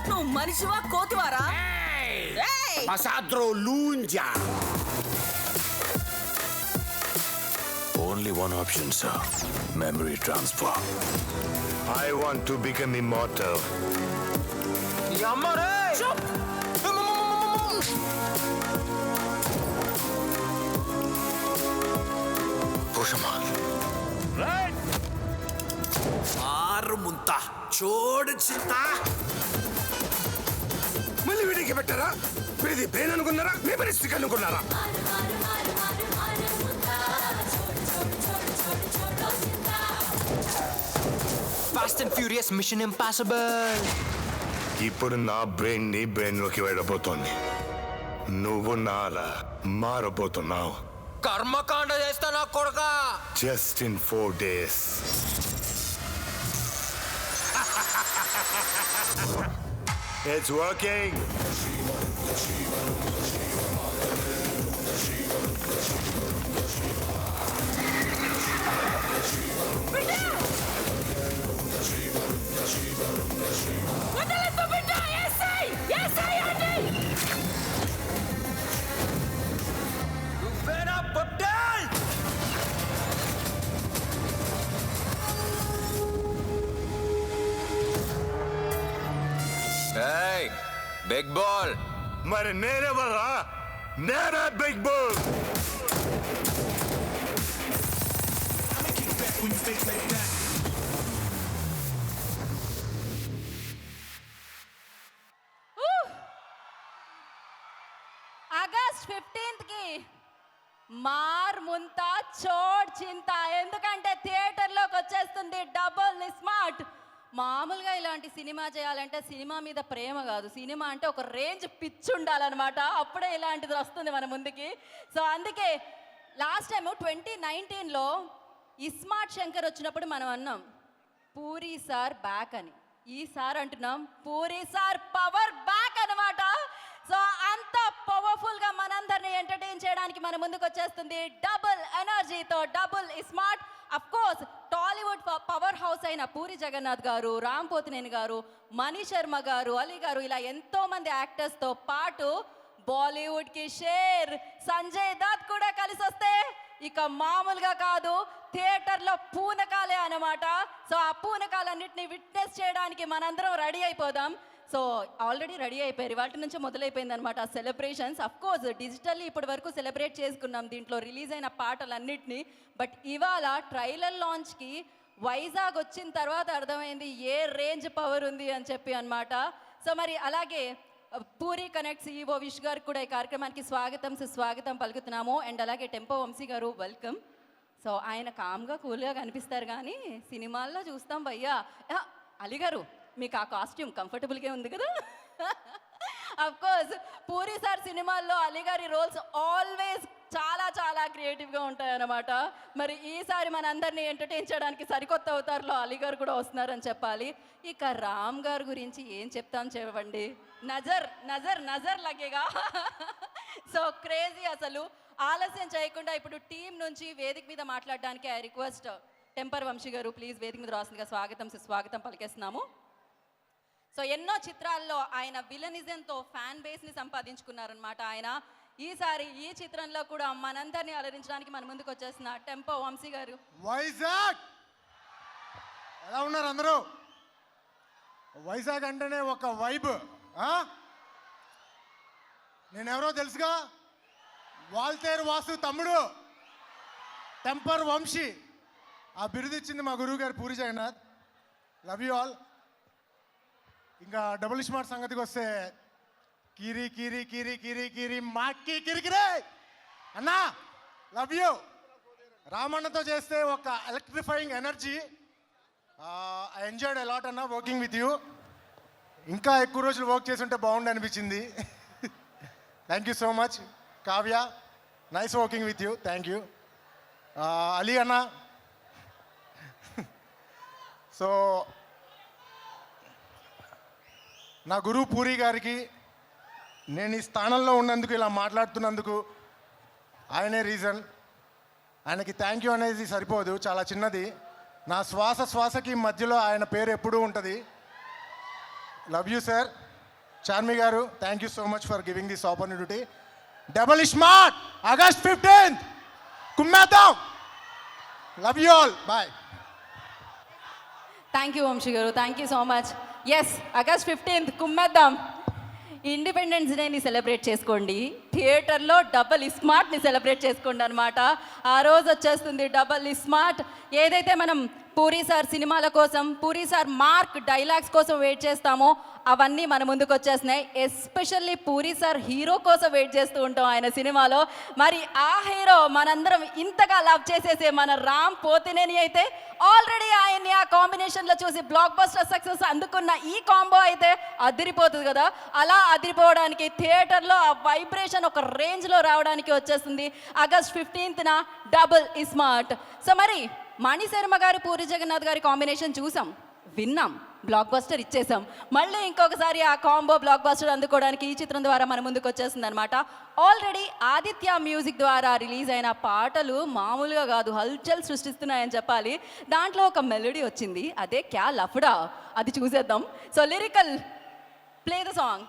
నువ్వు మనిషివా కోతివారా? Pasadro Lunja. Only one option, sir. Memory transfer. I want to become immortal. యమ్మరే Pushaman. Right. Munta. చోడు చింత మళ్ళీ వీడికి పెట్టారా? వీడిది బ్రెయిన్ అనుకున్నారా? మీ పరిస్థితి అనుకున్నారా? Fast and furious mission impossible. ఇప్పుడు నా బ్రెయిన్ నీ బ్రెయిన్ లోకి వెళ్ళబోతోంది. నువ్వు నాలా మారబోతున్నావు. కర్మకాండ చేస్తా నా కొడుక. Just in 4 days. It's working. Big ball. మరి నేనే వల్ల నేనే బిగ్ బాల్. ఆగస్ట్ 15th కి మార్ ముంతా చోడ్ చింత. ఎందుకంటే థియేటర్లోకి వచ్చేస్తుంది డబుల్ స్మార్ట్. మామూలుగా ఇలాంటి సినిమా చేయాలంటే సినిమా మీద ప్రేమ కాదు, సినిమా అంటే ఒక రేంజ్ పిచ్చి ఉండాలన్నమాట. అప్పుడే ఇలాంటిది వస్తుంది మన ముందుకి. సో అందుకే లాస్ట్ టైము 2019లో ఇస్మార్ట్ శంకర్ వచ్చినప్పుడు మనం అన్నాం పూరి సార్ బ్యాక్ అని. ఈసారి అంటున్నాం పూరి సార్ పవర్ బ్యాక్ అనమాట. సో అంత పవర్ఫుల్గా మనందరినీ ఎంటర్టైన్ చేయడానికి మన ముందుకు వచ్చేస్తుంది డబుల్ ఎనర్జీతో double smart. Of course Tollywood power house అయిన పూరి జగన్నాథ్ గారు, రామ్ పోతినేని గారు, మణి శర్మ గారు, అలీ గారు, ఇలా ఎంతోమంది యాక్టర్స్తో పాటు బాలీవుడ్కి షేర్ సంజయ్ దత్ కూడా కలిసి వస్తే ఇక మామూలుగా కాదు, థియేటర్లో పూనకాలే అన్నమాట. సో ఆ పూనకాలన్నింటినీ విట్నెస్ చేయడానికి మనందరం రెడీ అయిపోదాం. సో ఆల్రెడీ రెడీ అయిపోయారు, వాటి నుంచి మొదలైపోయింది అనమాట ఆ సెలబ్రేషన్స్. అఫ్ కోర్స్ డిజిటల్లీ ఇప్పటి వరకు సెలబ్రేట్ చేసుకున్నాం దీంట్లో రిలీజ్ అయిన పాటలన్నిటినీ. బట్ ఇవాళ ట్రైలర్ లాంచ్కి వైజాగ్ వచ్చిన తర్వాత అర్థమైంది ఏ రేంజ్ పవర్ ఉంది అని చెప్పి అనమాట. సో మరి అలాగే పూరి కనెక్ట్ CEO విష్ గారికి కూడా ఈ కార్యక్రమానికి స్వాగతం సుస్వాగతం పలుకుతున్నాము. అండ్ అలాగే టెంపో వంశీ గారు వెల్కమ్. సో ఆయన కామ్గా కూల్గా కనిపిస్తారు కానీ సినిమాల్లో చూస్తాం భయ్యా. అలీ గారు మీకు ఆ కాస్ట్యూమ్ కంఫర్టబుల్గా ఉంది కదా. అఫ్ కోర్స్ పూరి సార్ సినిమాల్లో అలీ గారి రోల్స్ ఆల్వేస్ చాలా చాలా క్రియేటివ్గా ఉంటాయన్నమాట. మరి ఈసారి మనందరినీ ఎంటర్టైన్ చేయడానికి సరికొత్త అవతారంలో అలీ గారు కూడా వస్తున్నారని చెప్పాలి. ఇక రామ్ గారి గురించి ఏం చెప్తాను చెప్పండి, నజర్ నజర్ నజర్ లగేగా. సో క్రేజీ అసలు. ఆలస్యం చేయకుండా ఇప్పుడు టీం నుంచి వేదిక మీద మాట్లాడడానికి ఐ రిక్వెస్ట్ టెంపర్ వంశీ గారు ప్లీజ్ వేదిక మీద రాసిందిగా స్వాగతం సుస్వాగతం పలికేస్తున్నాము. సో ఎన్నో చిత్రాల్లో ఆయన విలనిజంతో ఫ్యాన్ బేస్ని సంపాదించుకున్నారనమాట ఆయన. ఈసారి ఈ చిత్రంలో కూడా మనందరినీ అలరించడానికి మన ముందుకు వచ్చేసిన టెంపో వంశీ గారు. వైజాగ్ ఎలా ఉన్నారు అందరూ? వైజాగ్ అంటేనే ఒక వైబ్. నేనెవరో తెలుసుగా, వాల్తేరు వాసు తమ్ముడు టెంపర్ వంశీ. ఆ బిరుదు ఇచ్చింది మా గురువు గారు Puri Jagannadh. Love you all. ఇంకా డబుల్ స్మార్ట్ సంగతికి వస్తే కీరి కీరి కీరి కీరి కీరి మాకి కిరికిరే అన్నా, లవ్ యూ. రామన్నతో చేస్తే ఒక electrifying energy. I enjoyed a lot అన్న వర్కింగ్ విత్ యూ. ఇంకా ఎక్కువ రోజులు వర్క్ చేసి ఉంటే బాగుండు అనిపించింది. Thank you so much Kavya, nice working with you. Thank you Ali అన్న. సో నా గురువు పూరి గారికి నేను ఈ స్థానంలో ఉన్నందుకు, ఇలా మాట్లాడుతున్నందుకు ఆయనే రీజన్. ఆయనకి థ్యాంక్ యూ అనేది సరిపోదు, చాలా చిన్నది. నా శ్వాసకి మధ్యలో ఆయన పేరు ఎప్పుడూ ఉంటుంది. Love you sir. Charmi garu thank you so much for giving this opportunity. Double smart August 15th కుమ్మేద్దాం. Love you all. Bye. Thank you Vamsi garu, thank you so much. Yes, August 15th కుమ్మేద్దాం. ఇండిపెండెన్స్ డేని సెలబ్రేట్ చేసుకోండి, థియేటర్లో డబల్ స్మార్ట్ని సెలబ్రేట్ చేసుకోండి అనమాట. ఆ రోజు వచ్చేస్తుంది డబల్ స్మార్ట్. ఏదైతే మనం పూరి సార్ సినిమాల కోసం, పూరి సార్ మార్క్ డైలాగ్స్ కోసం వెయిట్ చేస్తామో అవన్నీ మన ముందుకు వచ్చేస్తున్నాయి. ఎస్పెషల్లీ పూరి సార్ హీరో కోసం వెయిట్ చేస్తూ ఉంటాం ఆయన సినిమాలో. మరి ఆ హీరో మనందరం ఇంతగా లవ్ చేసేసే మన రామ్ పోతినేని అయితే ఆల్రెడీ ఆయన్ని ఆ కాంబినేషన్లో చూసి బ్లాక్ బస్టర్ సక్సెస్ అందుకున్న ఈ కాంబో అయితే అదిరిపోతుంది కదా. అలా అదిరిపోవడానికి థియేటర్లో ఆ వైబ్రేషన్ ఒక రేంజ్లో రావడానికి వచ్చేస్తుంది August 15th double smart. So మరి మణిశర్మ గారు పూరి జగన్నాథ్ గారి కాంబినేషన్ చూసాం, విన్నాం, బ్లాక్ బస్టర్ ఇచ్చేసాం. మళ్ళీ ఇంకొకసారి ఆ కాంబో బ్లాక్ బస్టర్ అందుకోవడానికి ఈ చిత్రం ద్వారా మన ముందుకు వచ్చేస్తుంది అనమాట. ఆల్రెడీ ఆదిత్య మ్యూజిక్ ద్వారా రిలీజ్ అయిన పాటలు మామూలుగా కాదు, హల్చల్ సృష్టిస్తున్నాయని చెప్పాలి. దాంట్లో ఒక మెలోడీ వచ్చింది, అదే క్యా లఫ్డా, అది చూసేద్దాం. So lyrical play the song.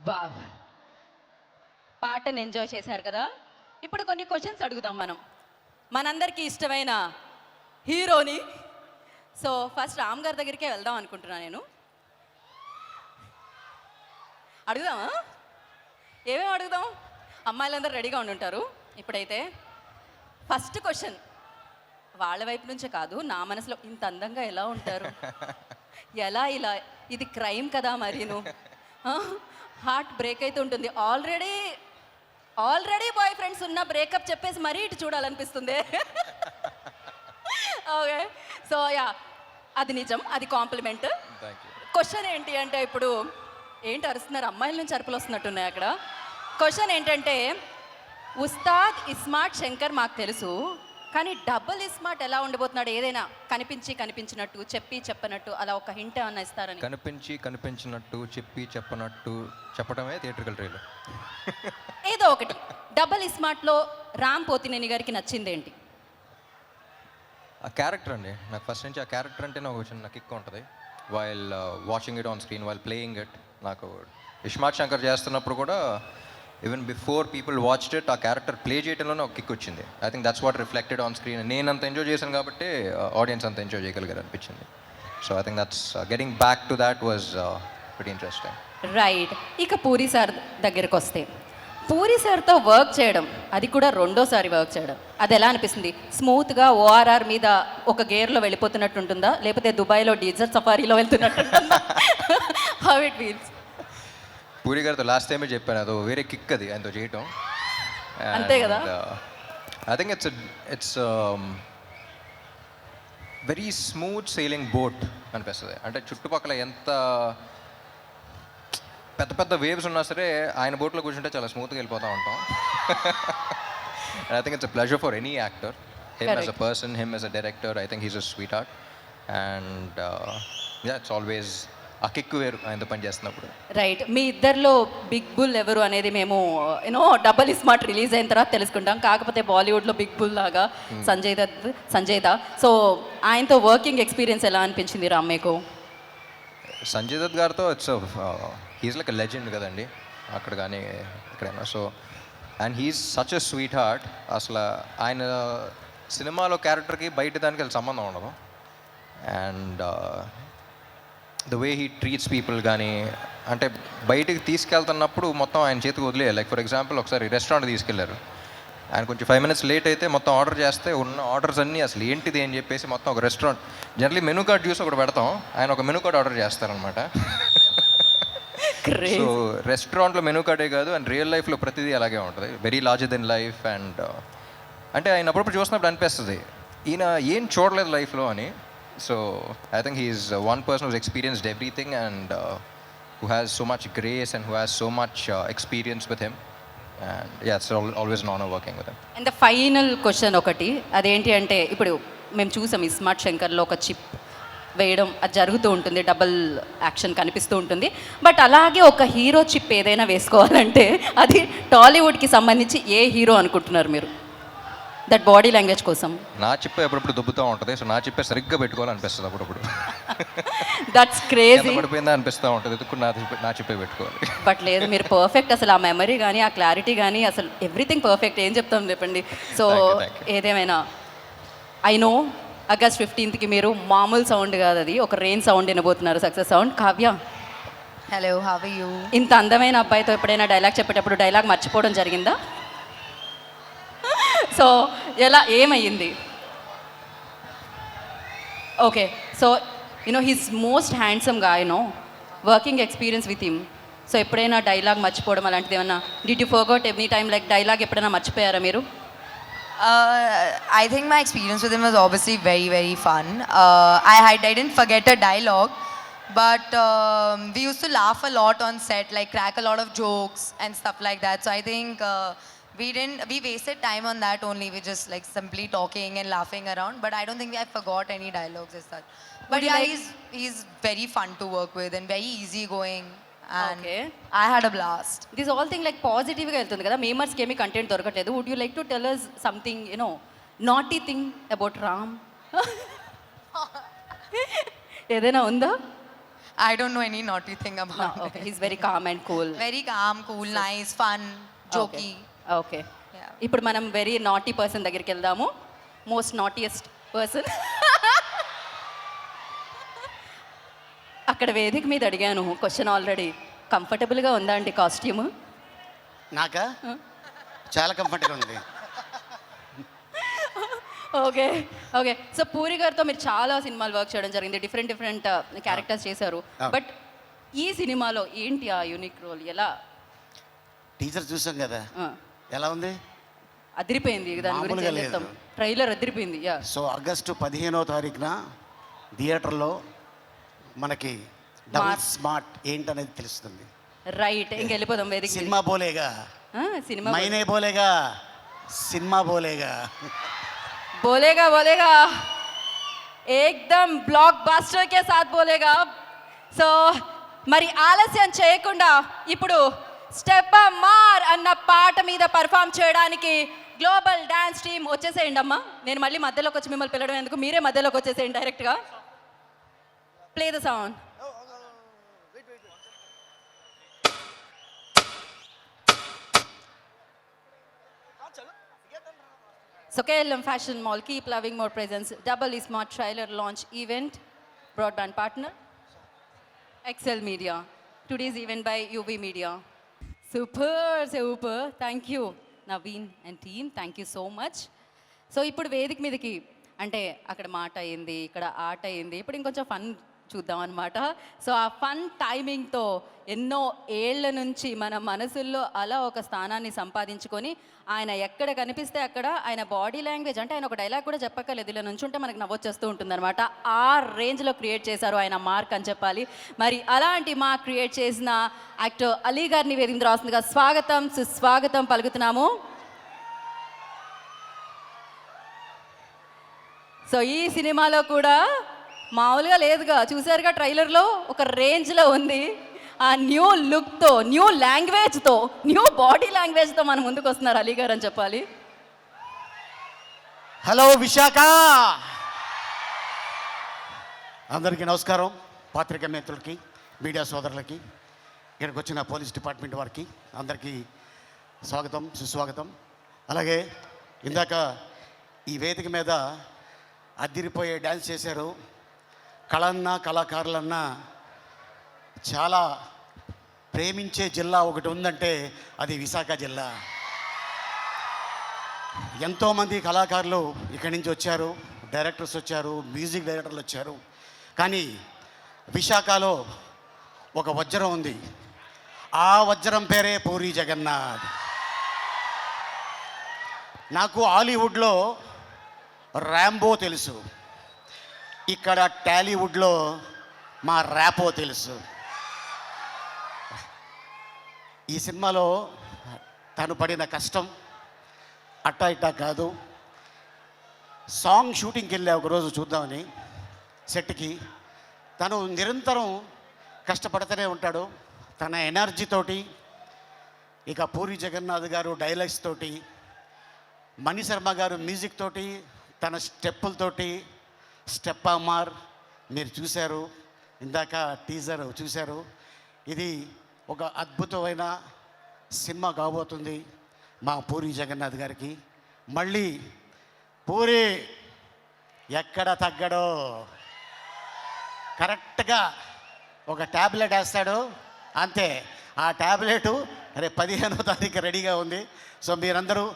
Wow, పాటను ఎంజాయ్ చేశారు కదా. ఇప్పుడు కొన్ని క్వశ్చన్స్ అడుగుదాం మనం మనందరికీ ఇష్టమైన హీరోని. సో ఫస్ట్ రామ్ గారి దగ్గరికే వెళ్దాం అనుకుంటున్నాను నేను. అడుగుదామా? ఏమేమి అడుగుదాం? అమ్మాయిలందరూ రెడీగా ఉండుంటారు. ఇప్పుడైతే ఫస్ట్ క్వశ్చన్ వాళ్ళ వైపు నుంచే కాదు, నా మనసులో ఇంత అందంగా ఎలా ఉంటారు, ఎలా ఇలా, ఇది క్రైమ్ కదా మరీను. హార్ట్ బ్రేక్ అయితే ఉంటుంది. ఆల్రెడీ బాయ్ ఫ్రెండ్స్ ఉన్న బ్రేకప్ చెప్పేసి మరీ ఇటు చూడాలనిపిస్తుంది. ఓకే, సో యా, అది నిజం, అది కాంప్లిమెంట్. క్వశ్చన్ ఏంటి అంటే, ఇప్పుడు ఏంటి అరుస్తున్నారు? అమ్మాయిల నుంచి అరుపులు వస్తున్నట్టున్నాయి అక్కడ. క్వశ్చన్ ఏంటంటే, ఉస్తాద్ ఇస్మార్ట్ శంకర్ మాకు తెలుసు, కానీ డబుల్ ఇస్మార్ట్ ఎలా ఉండబోతున్నాడు? ఏదైనా కనిపించినట్టు, చెప్పనట్టు అలా ఒక హింట్ ఏమన్నా ఇస్తారని. కనిపించినట్టు, చెప్పనట్టు చెప్పడమే థియేట్రికల్ ట్రైలర్. ఏదో ఒకటి. డబుల్ ఇస్మార్ట్లో రామ్ పోతినేని గారికి నచ్చిందేంటి? ఆ క్యారెక్టర్ అండి, నాకు ఫస్ట్ నుంచి ఆ క్యారెక్టర్ అంటే నాకు చిన్న కిక్ ఉంటుంది. While watching it on screen, while playing it. నాకు ఇస్మార్ట్ శంకర్ చేస్తున్నప్పుడు కూడా even before people watched it, ఆ క్యారెక్టర్ ప్లే చేయడంలోనే ఒక కిక్ వచ్చింది. I think that's what reflected on screen. నేను అంత ఎంజాయ్ చేశాను కాబట్టి ఆడియన్స్ అంత ఎంజాయ్ చేయగలిగారు అనిపించింది. So I think that's getting back to that was very interesting. Right. ఇక పూరి సార్ దగ్గరికి వస్తే, పూరి సార్తో వర్క్ చేయడం, అది కూడా రెండోసారి వర్క్ చేయడం, అది ఎలా అనిపిస్తుంది? స్మూత్గా ఓఆర్ఆర్ మీద ఒక గేర్లో వెళ్ళిపోతున్నట్టు ఉంటుందా, లేకపోతే దుబాయ్లో డీజర్ సఫారీలో వెళ్తున్నట్టు ఉంటుందా? How it feels? పూరి గారితో లాస్ట్ టైమే చెప్పాను, అది వేరే కిక్ అది ఆయనతో చేయటం. అంతే కదా. I think it's very smooth sailing boat అనిపిస్తుంది. అంటే చుట్టుపక్కల ఎంత పెద్ద పెద్ద వేవ్స్ ఉన్నా సరే ఆయన బోట్లో కూర్చుంటే చాలా స్మూత్గా వెళ్ళిపోతూ ఉంటాం. I think it's a pleasure for any actor, him as a person, him as a director. I think he's a sweet heart and yeah, it's always ఆ కిక్ వేరు ఆయనతో పని చేస్తున్నప్పుడు. రైట్. మీ ఇద్దరిలో బిగ్ బుల్ ఎవరు అనేది మేము డబల్ ఇస్మార్ట్ రిలీజ్ అయిన తర్వాత తెలుసుకుంటాం. కాకపోతే బాలీవుడ్లో బిగ్ బుల్ లాగా సంజయ్ దత్. సో ఆయనతో వర్కింగ్ ఎక్స్పీరియన్స్ ఎలా అనిపించింది రామ్ మీకు? సంజయ్ దత్ గారితో హీస్ లైక్ ఎ లెజెండ్ కదండి, అక్కడ కానీ ఎక్కడైనా. So and he's such a sweet heart. అసలు ఆయన సినిమాలో క్యారెక్టర్కి బయట దానికి సంబంధం ఉండదు. And the way he treats people కానీ, అంటే బయటికి తీసుకెళ్తున్నప్పుడు మొత్తం ఆయన చేతికి వదిలేయాలి. లైక్ ఫర్ ఎగ్జాంపుల్ ఒకసారి రెస్టారెంట్ తీసుకెళ్లారు, ఆయన కొంచెం 5 minutes లేట్ అయితే మొత్తం ఆర్డర్ చేస్తే ఉన్న ఆర్డర్స్ అన్నీ అసలు ఏంటిది అని చెప్పేసి మొత్తం ఒక రెస్టారెంట్ జనరలీ మెనూ కార్డ్ చూసి ఒకటి పెడతాం, ఆయన ఒక మెనూ కార్డ్ ఆర్డర్ చేస్తారనమాట. సో రెస్టారెంట్లో మెనూ కార్డే కాదు, అండ్ రియల్ లైఫ్లో ప్రతిదీ అలాగే ఉంటుంది, very larger than life. And అంటే ఆయన అప్పుడప్పుడు చూసినప్పుడు అనిపిస్తుంది ఈయన ఏం చూడలేదు లైఫ్లో అని. So I think he is one person who's experienced everything and who has so much grace and who has so much experience with him. And yeah, it's always an honor working with him. And the final question ఒకటి, అదేంటి అంటే, ఇప్పుడు మేము చూసాం ఇస్మార్ట్ శంకర్లో ఒక chip వేయడం అది జరుగుతూ ఉంటుంది, డబుల్ యాక్షన్ కనిపిస్తూ ఉంటుంది. బట్ అలాగే ఒక హీరో చిప్ ఏదైనా వేసుకోవాలంటే అది టాలీవుడ్కి సంబంధించి ఏ హీరో అనుకుంటున్నారు మీరు? దట్ బాడీ లాంగ్వేజ్ కోసం నా చిప్ప ఎప్పుడప్పుడు దుబ్బుతూ ఉంటుంది. సో నా చిప్పే సరిగ్గా పెట్టుకోవాలనిపిస్తుంది అప్పుడప్పుడు. That's crazy. పడిపోయిందా అనిపిస్తూ ఉంటుంది, ఎదుకు నా చిప్పే పెట్టుకోవాలి. బట్ లేదు, మీరు పర్ఫెక్ట్. అసలు ఆ మెమరీ కానీ ఆ క్లారిటీ కానీ అసలు ఎవ్రీథింగ్ పర్ఫెక్ట్. ఏం చెప్తాం చెప్పండి. సో ఏదేమైనా ఐ నో August 15th మీరు మామూలు సౌండ్ కాదు, అది ఒక రెయిన్ సౌండ్ వినబోతున్నారు, success sound. Kavya, hello, how are you? ఇంత అందమైన అబ్బాయితో ఎప్పుడైనా డైలాగ్ చెప్పేటప్పుడు డైలాగ్ మర్చిపోవడం జరిగిందా? సో ఎలా, ఏమయ్యింది? Okay, so he's most handsome గా, working experience with him. So ఎప్పుడైనా డైలాగ్ మర్చిపోవడం అలాంటిది ఏమన్నా, did you forget any time like dialogue ఎప్పుడైనా మర్చిపోయారా మీరు? I think my experience with him was obviously very, very fun. I didn't forget a dialogue, but we used to laugh a lot on set, like crack a lot of jokes and stuff like that. So I think we wasted time on that only. We just like simply talking and laughing around, but I don't think I forgot any dialogues as such. But yeah, he's very fun to work with and very easygoing. And I had a blast. This all thing like positive గా వెళ్తుంది కదా, మేమర్స్కి ఏమీ content దొరకట్లేదు. Would you like to tell us something, naughty thing about Ram? ఏదైనా ఉందా? I don't know any naughty thing about okay him. He's very calm and cool. Very calm, cool, nice, fun, jokey. Okay ఇప్పుడు మనం very naughty person దగ్గరికి వెళ్దాము. Most naughtiest person. అక్కడ వేదిక మీద అడిగాను క్వశ్చన్ ఆల్రెడీ. కంఫర్టబుల్గా ఉందా అండి కాస్ట్యూమ్? నాకా చాలా కంఫర్ట్గా ఉంది. Okay okay. సో పూరి గారితో మీరు చాలా సినిమాలు వర్క్ చేయడం జరిగింది, డిఫరెంట్ డిఫరెంట్ క్యారెక్టర్స్ చేశారు. బట్ ఈ సినిమాలో ఏంటి ఆ యూనిక్ రోల్? ఎలా? టీచర్ చూసాం కదా, ఎలా ఉంది? అదిరిపోయింది. దాని మామూలుగా గురించి లేదు. చెప్తాం. ట్రైలర్ అదిరిపోయింది. యా. సో ఆగస్టు 15వ తారీఖున థియేటర్లో మనకి డబుల్ స్మార్ట్ ఏంటనేది తెలుస్తుంది. రైట్, ఇంక వెళ్ళిపోదాం వేదిక. సినిమా బోలేగా, సినిమా మైనే బోలేగా, సినిమా బోలేగా. बोलेगा बोलेगा एकदम బ్లాక్ బస్టర్ కే సాత్ బోలేగా. సో మరి ఆలస్యం చేయకుండా ఇప్పుడు స్టెప్ మార్ అన్న పాట మీద పర్ఫామ్ చేయడానికి గ్లోబల్ డాన్స్ టీమ్ వచ్చేసేయండి అమ్మా. నేను మళ్ళీ మధ్యలోకి వచ్చి మిమ్మల్ని పిలవడం ఎందుకు, మీరే మధ్యలోకి వచ్చేసేయండి డైరెక్ట్గా. Play the sound. So KLM Fashion Mall, keep loving more presence. Double Smart Trailer Launch Event, broadband partner, Excel Media. Today's event by UV Media. Super, super. Thank you, Naveen and team. Thank you so much. So ఇప్పుడు వేదిక మీదకి అంటే అక్కడ మాట అయింది, ఇక్కడ ఆట అయింది, ఇప్పుడు ఇంకొంచెం ఫన్ చూద్దాం అనమాట. సో ఆ ఫన్ టైమింగ్తో ఎన్నో ఏళ్ల నుంచి మన మనసుల్లో అలా ఒక స్థానాన్ని సంపాదించుకొని ఆయన ఎక్కడ కనిపిస్తే అక్కడ ఆయన బాడీ లాంగ్వేజ్ అంటే ఆయన ఒక డైలాగ్ కూడా చెప్పక్కర్లేదు, ఇలా నుంచుంటే మనకు నవ్వొచ్చేస్తూ ఉంటుందన్నమాట. ఆ రేంజ్లో క్రియేట్ చేశారు ఆయన మార్క్ అని చెప్పాలి. మరి అలాంటి మార్క్ క్రియేట్ చేసిన యాక్టర్ అలీ గారిని వేదిక రాస్తుందిగా స్వాగతం సుస్వాగతం పలుకుతున్నాము. సో ఈ సినిమాలో కూడా మామూలుగా లేదుగా, చూసారుగా ట్రైలర్లో ఒక రేంజ్లో ఉంది. ఆ న్యూ లుక్తో, న్యూ లాంగ్వేజ్తో, న్యూ బాడీ లాంగ్వేజ్తో మన ముందుకు వస్తున్నారు అలీ గారు అని చెప్పాలి. హలో విశాఖ, అందరికీ నమస్కారం. పాత్రికా మిత్రులకి, మీడియా సోదరులకి, ఇక్కడికి వచ్చిన పోలీస్ డిపార్ట్మెంట్ వారికి అందరికీ స్వాగతం సుస్వాగతం. అలాగే ఇందాక ఈ వేదిక మీద అద్దిరిపోయే డ్యాన్స్ చేశారు. కళన్నా కళాకారులన్నా చాలా ప్రేమించే జిల్లా ఒకటి ఉందంటే అది విశాఖ జిల్లా. ఎంతోమంది కళాకారులు ఇక్కడి నుంచి వచ్చారు, డైరెక్టర్స్ వచ్చారు, మ్యూజిక్ డైరెక్టర్లు వచ్చారు. కానీ విశాఖలో ఒక వజ్రం ఉంది. ఆ వజ్రం పేరే పూరి జగన్నాథ్. నాకు హాలీవుడ్లో ర్యాంబో తెలుసు, ఇక్కడ టాలీవుడ్లో మా ర్యాపో తెలుసు. ఈ సినిమాలో తను పడిన కష్టం అట్టా ఇట్టా కాదు. సాంగ్ షూటింగ్కి వెళ్ళా ఒకరోజు చూద్దామని సెట్కి. తను నిరంతరం కష్టపడుతూనే ఉంటాడు. తన ఎనర్జీతోటి, ఇక పూరి జగన్నాథ్ గారు డైలాగ్స్ తోటి, మణి శర్మ గారు మ్యూజిక్ తోటి, తన స్టెప్పులతోటి, స్టెప్ అమార్ మీరు చూశారు, ఇందాక టీజర్ చూశారు. ఇది ఒక అద్భుతమైన సినిమా కాబోతుంది మా పూరి జగన్నాథ్ గారికి. మళ్ళీ పూరి ఎక్కడ తగ్గడో, కరెక్ట్గా ఒక ట్యాబ్లెట్ వేస్తాడు అంతే. ఆ ట్యాబ్లెట్ రేపు 15వ తారీఖు రెడీగా ఉంది. సో మీరందరూ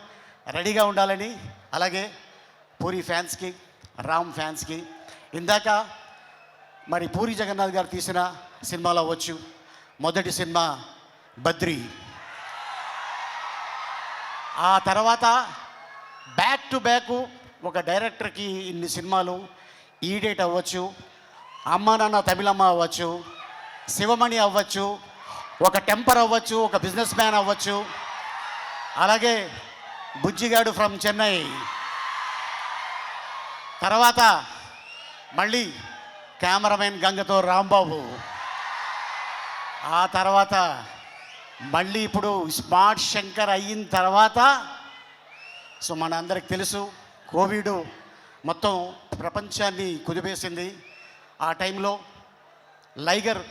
రెడీగా ఉండాలని, అలాగే పూరి ఫ్యాన్స్కి, రామ్ ఫ్యాన్స్కి. ఇందాక మరి పూరి జగన్నాథ్ గారు తీసిన సినిమాలో అవ్వచ్చు, మొదటి సినిమా బద్రి, ఆ తర్వాత బ్యాక్ టు బ్యాక్ ఒక డైరెక్టర్కి ఇన్ని సినిమాలు, ఈడేట్ అవ్వచ్చు, అమ్మ నాన్న తమిళమ్మ అవ్వచ్చు, శివమణి అవ్వచ్చు, ఒక టెంపర్ అవ్వచ్చు, ఒక బిజినెస్ మ్యాన్ అవ్వచ్చు, అలాగే బుజ్జిగాడు ఫ్రమ్ చెన్నై, తర్వాత మళ్ళీ కెమెరామెన్ గంగతో రాంబాబు, ఆ తర్వాత మళ్ళీ ఇప్పుడు స్మార్ట్ శంకర్ అయిన తర్వాత సో మన అందరికి తెలుసు కోవిడ్ మొత్తం ప్రపంచాన్ని కుదిపేసింది. ఆ టైంలో లైగర్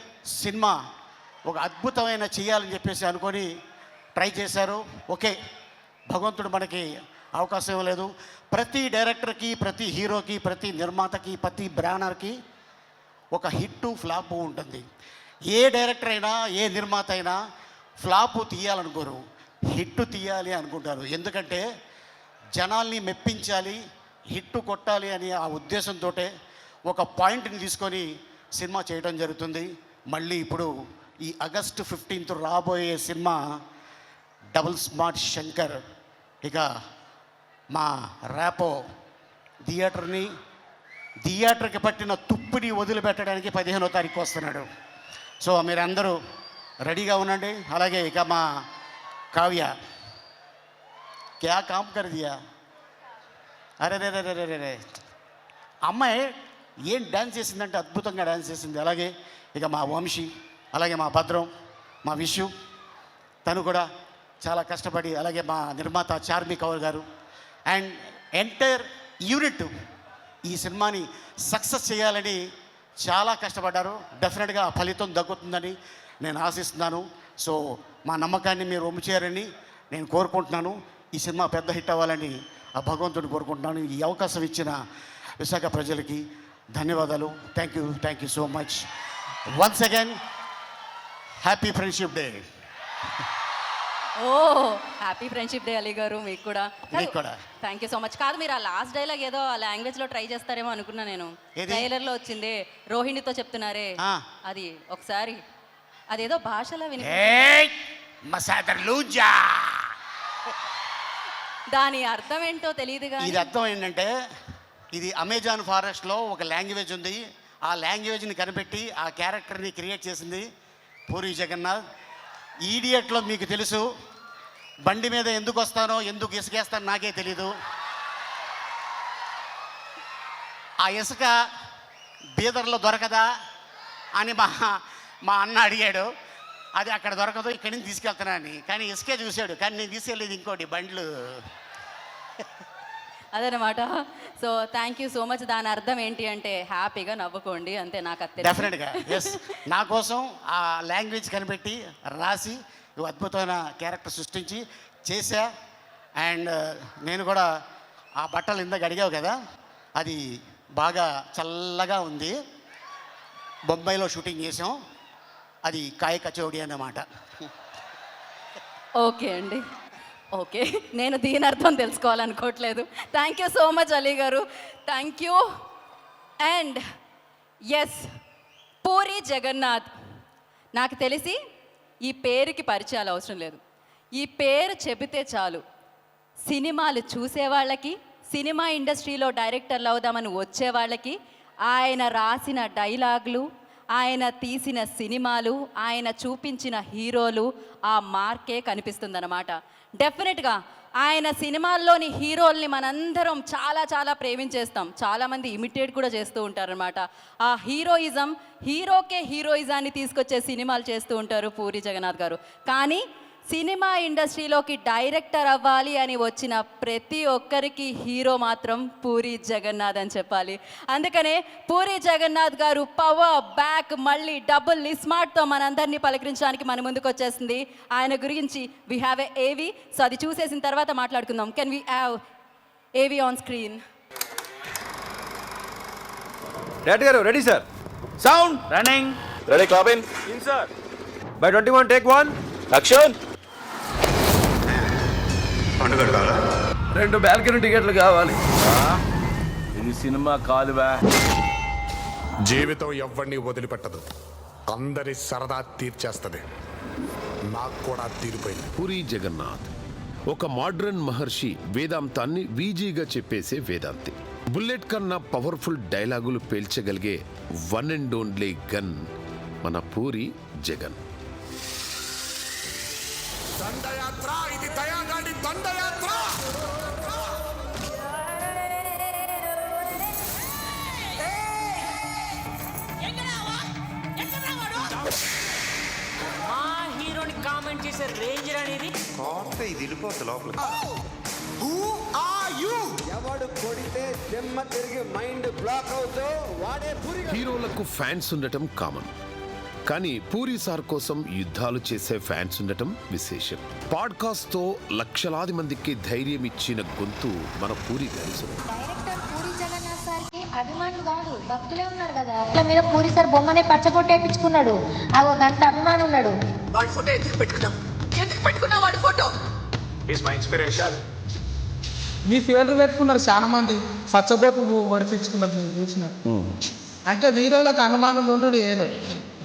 సినిమా ఒక అద్భుతమైన చేయాలని చెప్పేసి అనుకొని ట్రై చేశారు. ఓకే, భగవంతుడు మనకి అవకాశం ఇవ్వలేదు. ప్రతి డైరెక్టర్కి, ప్రతి హీరోకి, ప్రతి నిర్మాతకి, ప్రతి బ్రానర్కి ఒక హిట్టు ఫ్లాపు ఉంటుంది. ఏ డైరెక్టర్ అయినా, ఏ నిర్మాత అయినా ఫ్లాపు తీయాలనుకోరు, హిట్టు తీయాలి అనుకుంటారు. ఎందుకంటే జనాల్ని మెప్పించాలి, హిట్టు కొట్టాలి అని ఆ ఉద్దేశంతో ఒక పాయింట్ని తీసుకొని సినిమా చేయడం జరుగుతుంది. మళ్ళీ ఇప్పుడు ఈ ఆగస్టు 15th రాబోయే సినిమా డబుల్ స్మార్ట్ శంకర్. ఇక మా ర్యాపో థియేటర్కి పట్టిన తుప్పిని వదిలిపెట్టడానికి 15వ తారీఖు వస్తున్నాడు. సో మీరందరూ రెడీగా ఉండండి. అలాగే ఇక మా కావ్య క్యా కామ్ కర్ దియా, అరే రే రే రే రే రే, అమ్మాయి ఏం డ్యాన్స్ చేసిందంటే అద్భుతంగా డ్యాన్స్ చేసింది. అలాగే ఇక మా వంశీ, అలాగే మా భద్రం, మా విషు, తను కూడా చాలా కష్టపడి, అలాగే మా నిర్మాత చార్మి కౌర్ గారు అండ్ ఎంటైర్ యూనిట్ ఈ సినిమాని సక్సెస్ చేయాలని చాలా కష్టపడ్డారు. డెఫినెట్గా ఫలితం దక్కుతుందని నేను ఆశిస్తున్నాను. సో మా నమ్మకాన్ని మీరు ఒమ్ము చేయాలని నేను కోరుకుంటున్నాను. ఈ సినిమా పెద్ద హిట్ అవ్వాలని ఆ భగవంతుడిని కోరుకుంటున్నాను. ఈ అవకాశం ఇచ్చిన విశాఖ ప్రజలకి ధన్యవాదాలు. Thank you so much. Once again happy friendship day. Oh happy friendship day Ali garu. మీకు కూడా థ్యాంక్ యూ సో మచ్. కాదు, మీరు ఆ లాస్ట్ డైలాగ్ ఏదో ఆ లాంగ్వేజ్లో ట్రై చేస్తారేమో అనుకున్నా నేను. ట్రైలర్లో వచ్చింది, రోహిణితో చెప్తున్నారే, అది ఒకసారి అదేదో భాషలో విని దాని అర్థం ఏంటో తెలియదు. ఇది అర్థం ఏంటంటే, ఇది అమెజాన్ ఫారెస్ట్లో ఒక లాంగ్వేజ్ ఉంది. ఆ లాంగ్వేజ్ని కనిపెట్టి ఆ క్యారెక్టర్ని క్రియేట్ చేసింది పూరి జగన్నాథ్. ఈడియట్లో మీకు తెలుసు, బండి మీద ఎందుకు వస్తానో, ఎందుకు ఇసుకేస్తానో నాకే తెలీదు. ఆ ఇసుక బీదర్లో దొరకదా అని మా అన్న అడిగాడు. అది అక్కడ దొరకదు, ఇక్కడి నుంచి తీసుకెళ్తున్నాను. కానీ ఇసుకే చూశాడు, కానీ నేను తీసుకెళ్ళేది ఇంకోటి బండ్లు. అదనమాట. So thank you so much. దాని అర్థం ఏంటి అంటే హ్యాపీగా నవ్వుకోండి అంతే. నాకు అది డెఫినెట్గా ఎస్. నా కోసం ఆ లాంగ్వేజ్ కనిపెట్టి రాసి అద్భుతమైన క్యారెక్టర్ సృష్టించి చేశా. అండ్ నేను కూడా ఆ బట్టలు ఇందాక అడిగావు కదా, అది బాగా చల్లగా ఉంది. బొంబాయిలో షూటింగ్ చేసాం. అది కాయ కచోడి అన్నమాట. ఓకే అండి, ఓకే. నేను దీని అర్థం తెలుసుకోవాలనుకోవట్లేదు. Thank you so much Ali garu, thank you. And yes, Puri Jagannadh. నాకు తెలిసి ఈ పేరుకి పరిచయాలు అవసరం లేదు. ఈ పేరు చెబితే చాలు, సినిమాలు చూసేవాళ్ళకి, సినిమా ఇండస్ట్రీలో డైరెక్టర్లు అవుదామని వచ్చేవాళ్ళకి ఆయన రాసిన డైలాగులు, ఆయన తీసిన సినిమాలు, ఆయన చూపించిన హీరోలు, ఆ మార్కే కనిపిస్తుందన్నమాట. డెఫినెట్గా ఆయన సినిమాల్లోని హీరోల్ని మనందరం చాలా చాలా ప్రేమించేస్తాం. చాలామంది ఇమిటేట్ కూడా చేస్తూ ఉంటారనమాట. ఆ హీరోయిజం, హీరోకే హీరోయిజాన్ని తీసుకొచ్చే సినిమాలు చేస్తూ ఉంటారు పూరి జగన్నాథ్ గారు. కానీ సినిమా ఇండస్ట్రీలోకి డైరెక్టర్ అవ్వాలి అని వచ్చిన ప్రతి ఒక్కరికి హీరో మాత్రం పూరి జగన్నాథ్ అని చెప్పాలి. అందుకనే పూరి జగన్నాథ్ గారు పవర్ బ్యాక్ మళ్ళీ డబుల్ స్మార్ట్తో మనందరినీ పలకరించడానికి మన ముందుకు వచ్చేసింది. ఆయన గురించి వీ హ్యావ్ ఏ ఏవి. సో అది చూసేసిన తర్వాత మాట్లాడుకుందాం. కెన్ వీ హ్యావ్ ఏవి ఆన్ స్క్రీన్? రెడ్డి గారు ready sir. Sound running. Ready clap in sir. By 21 take 1 action. 2 balcony టికెట్లు కావాలి. ఇది సినిమా కాదువా. జీవితం ఎవరిని వదిలిపెట్టదు, అందరి సరదా తీర్చేస్తుంది. నాకు కూడా తీరిపోయింది. పూరి జగన్నాథ్ ఒక మోడ్రన్ మహర్షి, వేదాంతాన్ని వీజీగా చెప్పేసే వేదాంతి. బుల్లెట్ కన్నా పవర్ఫుల్ డైలాగులు పేల్చగలిగే వన్ అండ్ ఓన్లీ గన్ మన పూరి జగన్. దండయాత్ర, ఇది దయాగాడి దండయాత్ర. మా హీరోని కామెంట్ చేసే రేంజ్ అనేది ఇది వెళ్ళిపోతుంది లోపల. ఎవడు కొడితే దిమ్మ తిరిగి మైండ్ బ్లాక్ అవుతో వాడే పూరి. హీరోలకు ఫ్యాన్స్ ఉండటం కామన్, కానీ పూరి సార్ కోసం యుద్ధాలు చేసే ఫ్యాన్స్ ఉండటం విశేషం. పాడ్కాస్ట్ తో లక్షలాది మందికి ధైర్యం ఇచ్చిన గొంతు మన పూరి గారి సొంతం. డైరెక్టర్ పూరి జగన్నాథ్ సార్కి అభిమానులు కాదు భక్తులే ఉన్నారు కదా. అట్లా మీద పూరి సార్ బొమ్మనే పచ్చబొట్టేపించుకున్నాడు. ఆ గంట అభిమానం ఉన్నాడు. వాడి ఫోటో ఎందుకు పెట్టుకున్నావు వాడి photo? Is my inspiration. Me favourite పెట్టుకున్నారు చాలా మంది, పచ్చబొట్టు వడిపించుకున్నారు నేను చూసిన. అంటే హీరోలకు అనుమానం ఉండడు ఏదో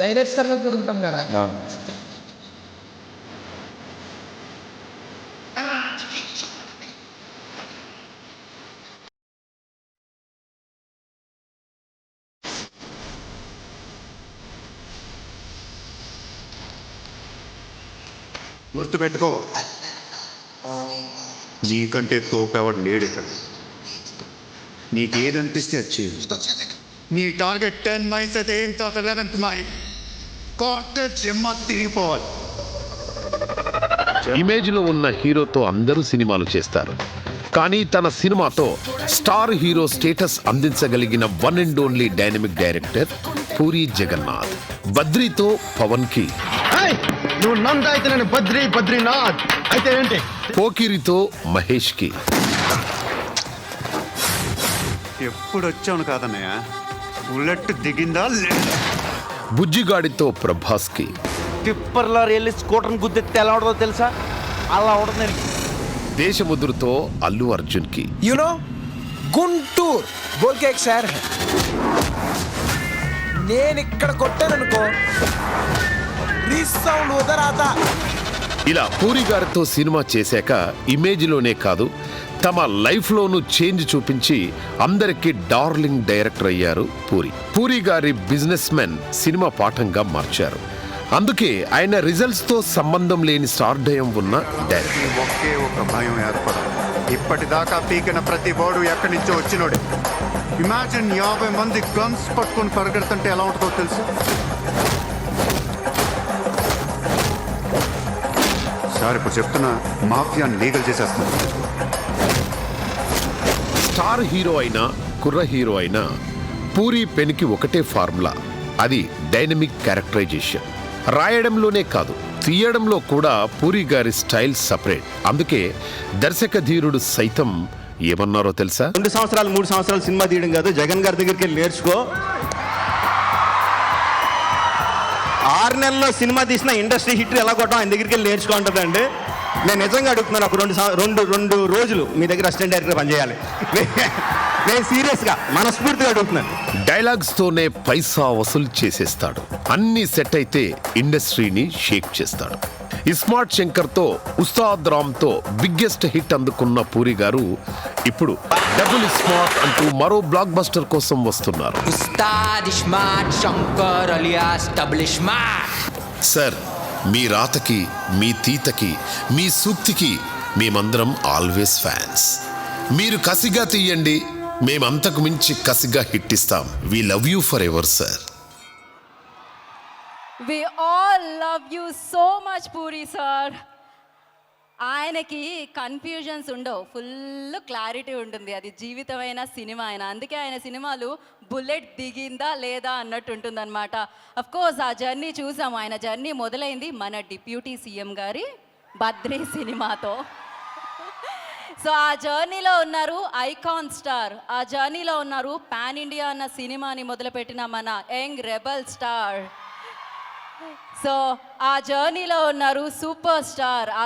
డైరెక్టర్గా తిరుగుతాం కదా. గుర్తుపెట్టుకో, నీకంటే తోపెవడు లేడు ఇక్కడ. నీకేదనిపిస్తే అది చేయు. నీ టార్గెట్ 10 మైల్స్ అయితే ఏం తర్వాత 11th మైల్ కాటర్ జిమ్మ తిరిగిపోవాలి. ఇమేజ్ లో ఉన్న హీరోతో అందరూ సినిమాలు చేస్తారు, కానీ తన సినిమాతో స్టార్ హీరో స్టేటస్ అందించగలిగిన one and only dynamic director Puri Jagannath. బద్రీతో పవన్ కి, నువ్వు నంద అయితే నేను బద్రీనాథ్ అయితే ఏంటి? పోకిరితో మహేష్ కి, ఎప్పుడు వచ్చాను కాదన్నయ్య, బుల్లెట్ దిగిందా లేదా? బుజ్జిగాడితో ప్రభాస్ కి, టిప్పర్లో వెళ్ళి స్కూటర్ని గుద్దెత్తే ఎలా ఉండదో తెలుసా? అలా ఉండదు. దేశముద్రుతో అల్లు అర్జున్ కి, యూనో గుంటూర్ బోల్కే ఎక్ షహర్ హై. నేను ఇక్కడ కొట్టాననుకో రీసౌండ్ ఉదరాత. ఇలా పూరి గారితో సినిమా చేశాక ఇమేజ్ లోనే కాదు తమ లైఫ్ లోనూ చేంజ్ చూపించి అందరికీ డార్లింగ్ డైరెక్టర్ అయ్యారు పూరి. పూరి గారి బిజినెస్ మెన్ సినిమా పాఠంగా మార్చారు. అందుకే ఆయన రిజల్ట్స్ తో సంబంధం లేని స్టార్డయం ఉన్న డైరెక్టర్. ఒకే ఒక భయం ఏర్పడాలి. ఇప్పటిదాకా పీకిన ప్రతి బోర్డు ఎక్కడి నుంచో వచ్చినోడే. ఇమాజిన్ 50 మంది గన్స్ పట్టుకొని పరిగెడుతుంటే ఎలా ఉంటుందో తెలుసు? సార్ ఇప్పుడు చెప్తున్నా, మాఫియాని లీగల్ చేసేస్తున్నా. స్టార్ హీరో అయినా కుర్ర హీరో అయినా పూరి పెన్కి ఒకటే ఫార్ములా, అది డైనమిక్ క్యారెక్టరైజేషన్. రాయడంలోనే కాదు తీయడంలో కూడా పూరి గారి స్టైల్ సపరేట్. అందుకే దర్శక ధీరుడు సైతం ఏమన్నారో తెలుసా? 2 సంవత్సరాలు 3 సంవత్సరాలు సినిమా తీయడం కాదు, జగన్ గారి దగ్గరికి వెళ్ళి నేర్చుకో. 6 నెలల్లో సినిమా తీసిన ఇండస్ట్రీ హిట్ ఎలా కొట్టడం ఆయన దగ్గరికి వెళ్ళి నేర్చుకుంటుందండి. నేను నిజంగా అడుగుతున్నాను, ఒక 2 రోజులు మీ దగ్గర అసిస్టెంట్ డైరెక్టర్ పనిచేయాలి. నేను సీరియస్గా మనస్ఫూర్తిగా అడుగుతున్నాను. డైలాగ్స్ తోనే పైసా వసూలు చేసేస్తాడు. అన్ని సెట్ అయితే ఇండస్ట్రీని షేక్ చేస్తాడు. ఇస్మార్ట్ శంకర్ తో ఉస్తాద్ రామ్ తో బిగ్గెస్ట్ హిట్ అందుకున్న పూరి గారు ఇప్పుడు డబుల్ స్మార్ట్ అంటూ మరో బ్లాక్ బస్టర్ కోసం వస్తున్నారు. Ustaad iSmart Shankar alias double smart. Sir, మీ రాతకి, మీ తీతకి, మీ సూక్తికి మేమందరం ఆల్వేస్ ఫ్యాన్స్. మీరు కసిగా తీయండి, మేమంతకు మించి కసిగా హిట్ ఇస్తాం. We love you for ever sir. We all love you so much, Puri sir. ఆయనకి కన్ఫ్యూజన్స్ ఉండవు, ఫుల్ క్లారిటీ ఉంటుంది. అది జీవితమైన సినిమా అయినా, అందుకే ఆయన సినిమాలు బుల్లెట్ దిగిందా లేదా అన్నట్టు ఉంటుందన్నమాట. అఫ్కోర్స్ ఆ జర్నీ చూసాము. ఆయన జర్నీ మొదలైంది మన డిప్యూటీ సీఎం గారి బద్రీ సినిమాతో. సో ఆ జర్నీలో ఉన్నారు ఐకాన్ స్టార్, ఆ జర్నీలో ఉన్నారు పాన్ ఇండియా అన్న సినిమాని మొదలుపెట్టిన మన యంగ్ రెబల్ స్టార్. సో ఆ జర్నీలో ఉన్నారు సూపర్ స్టార్, ఆ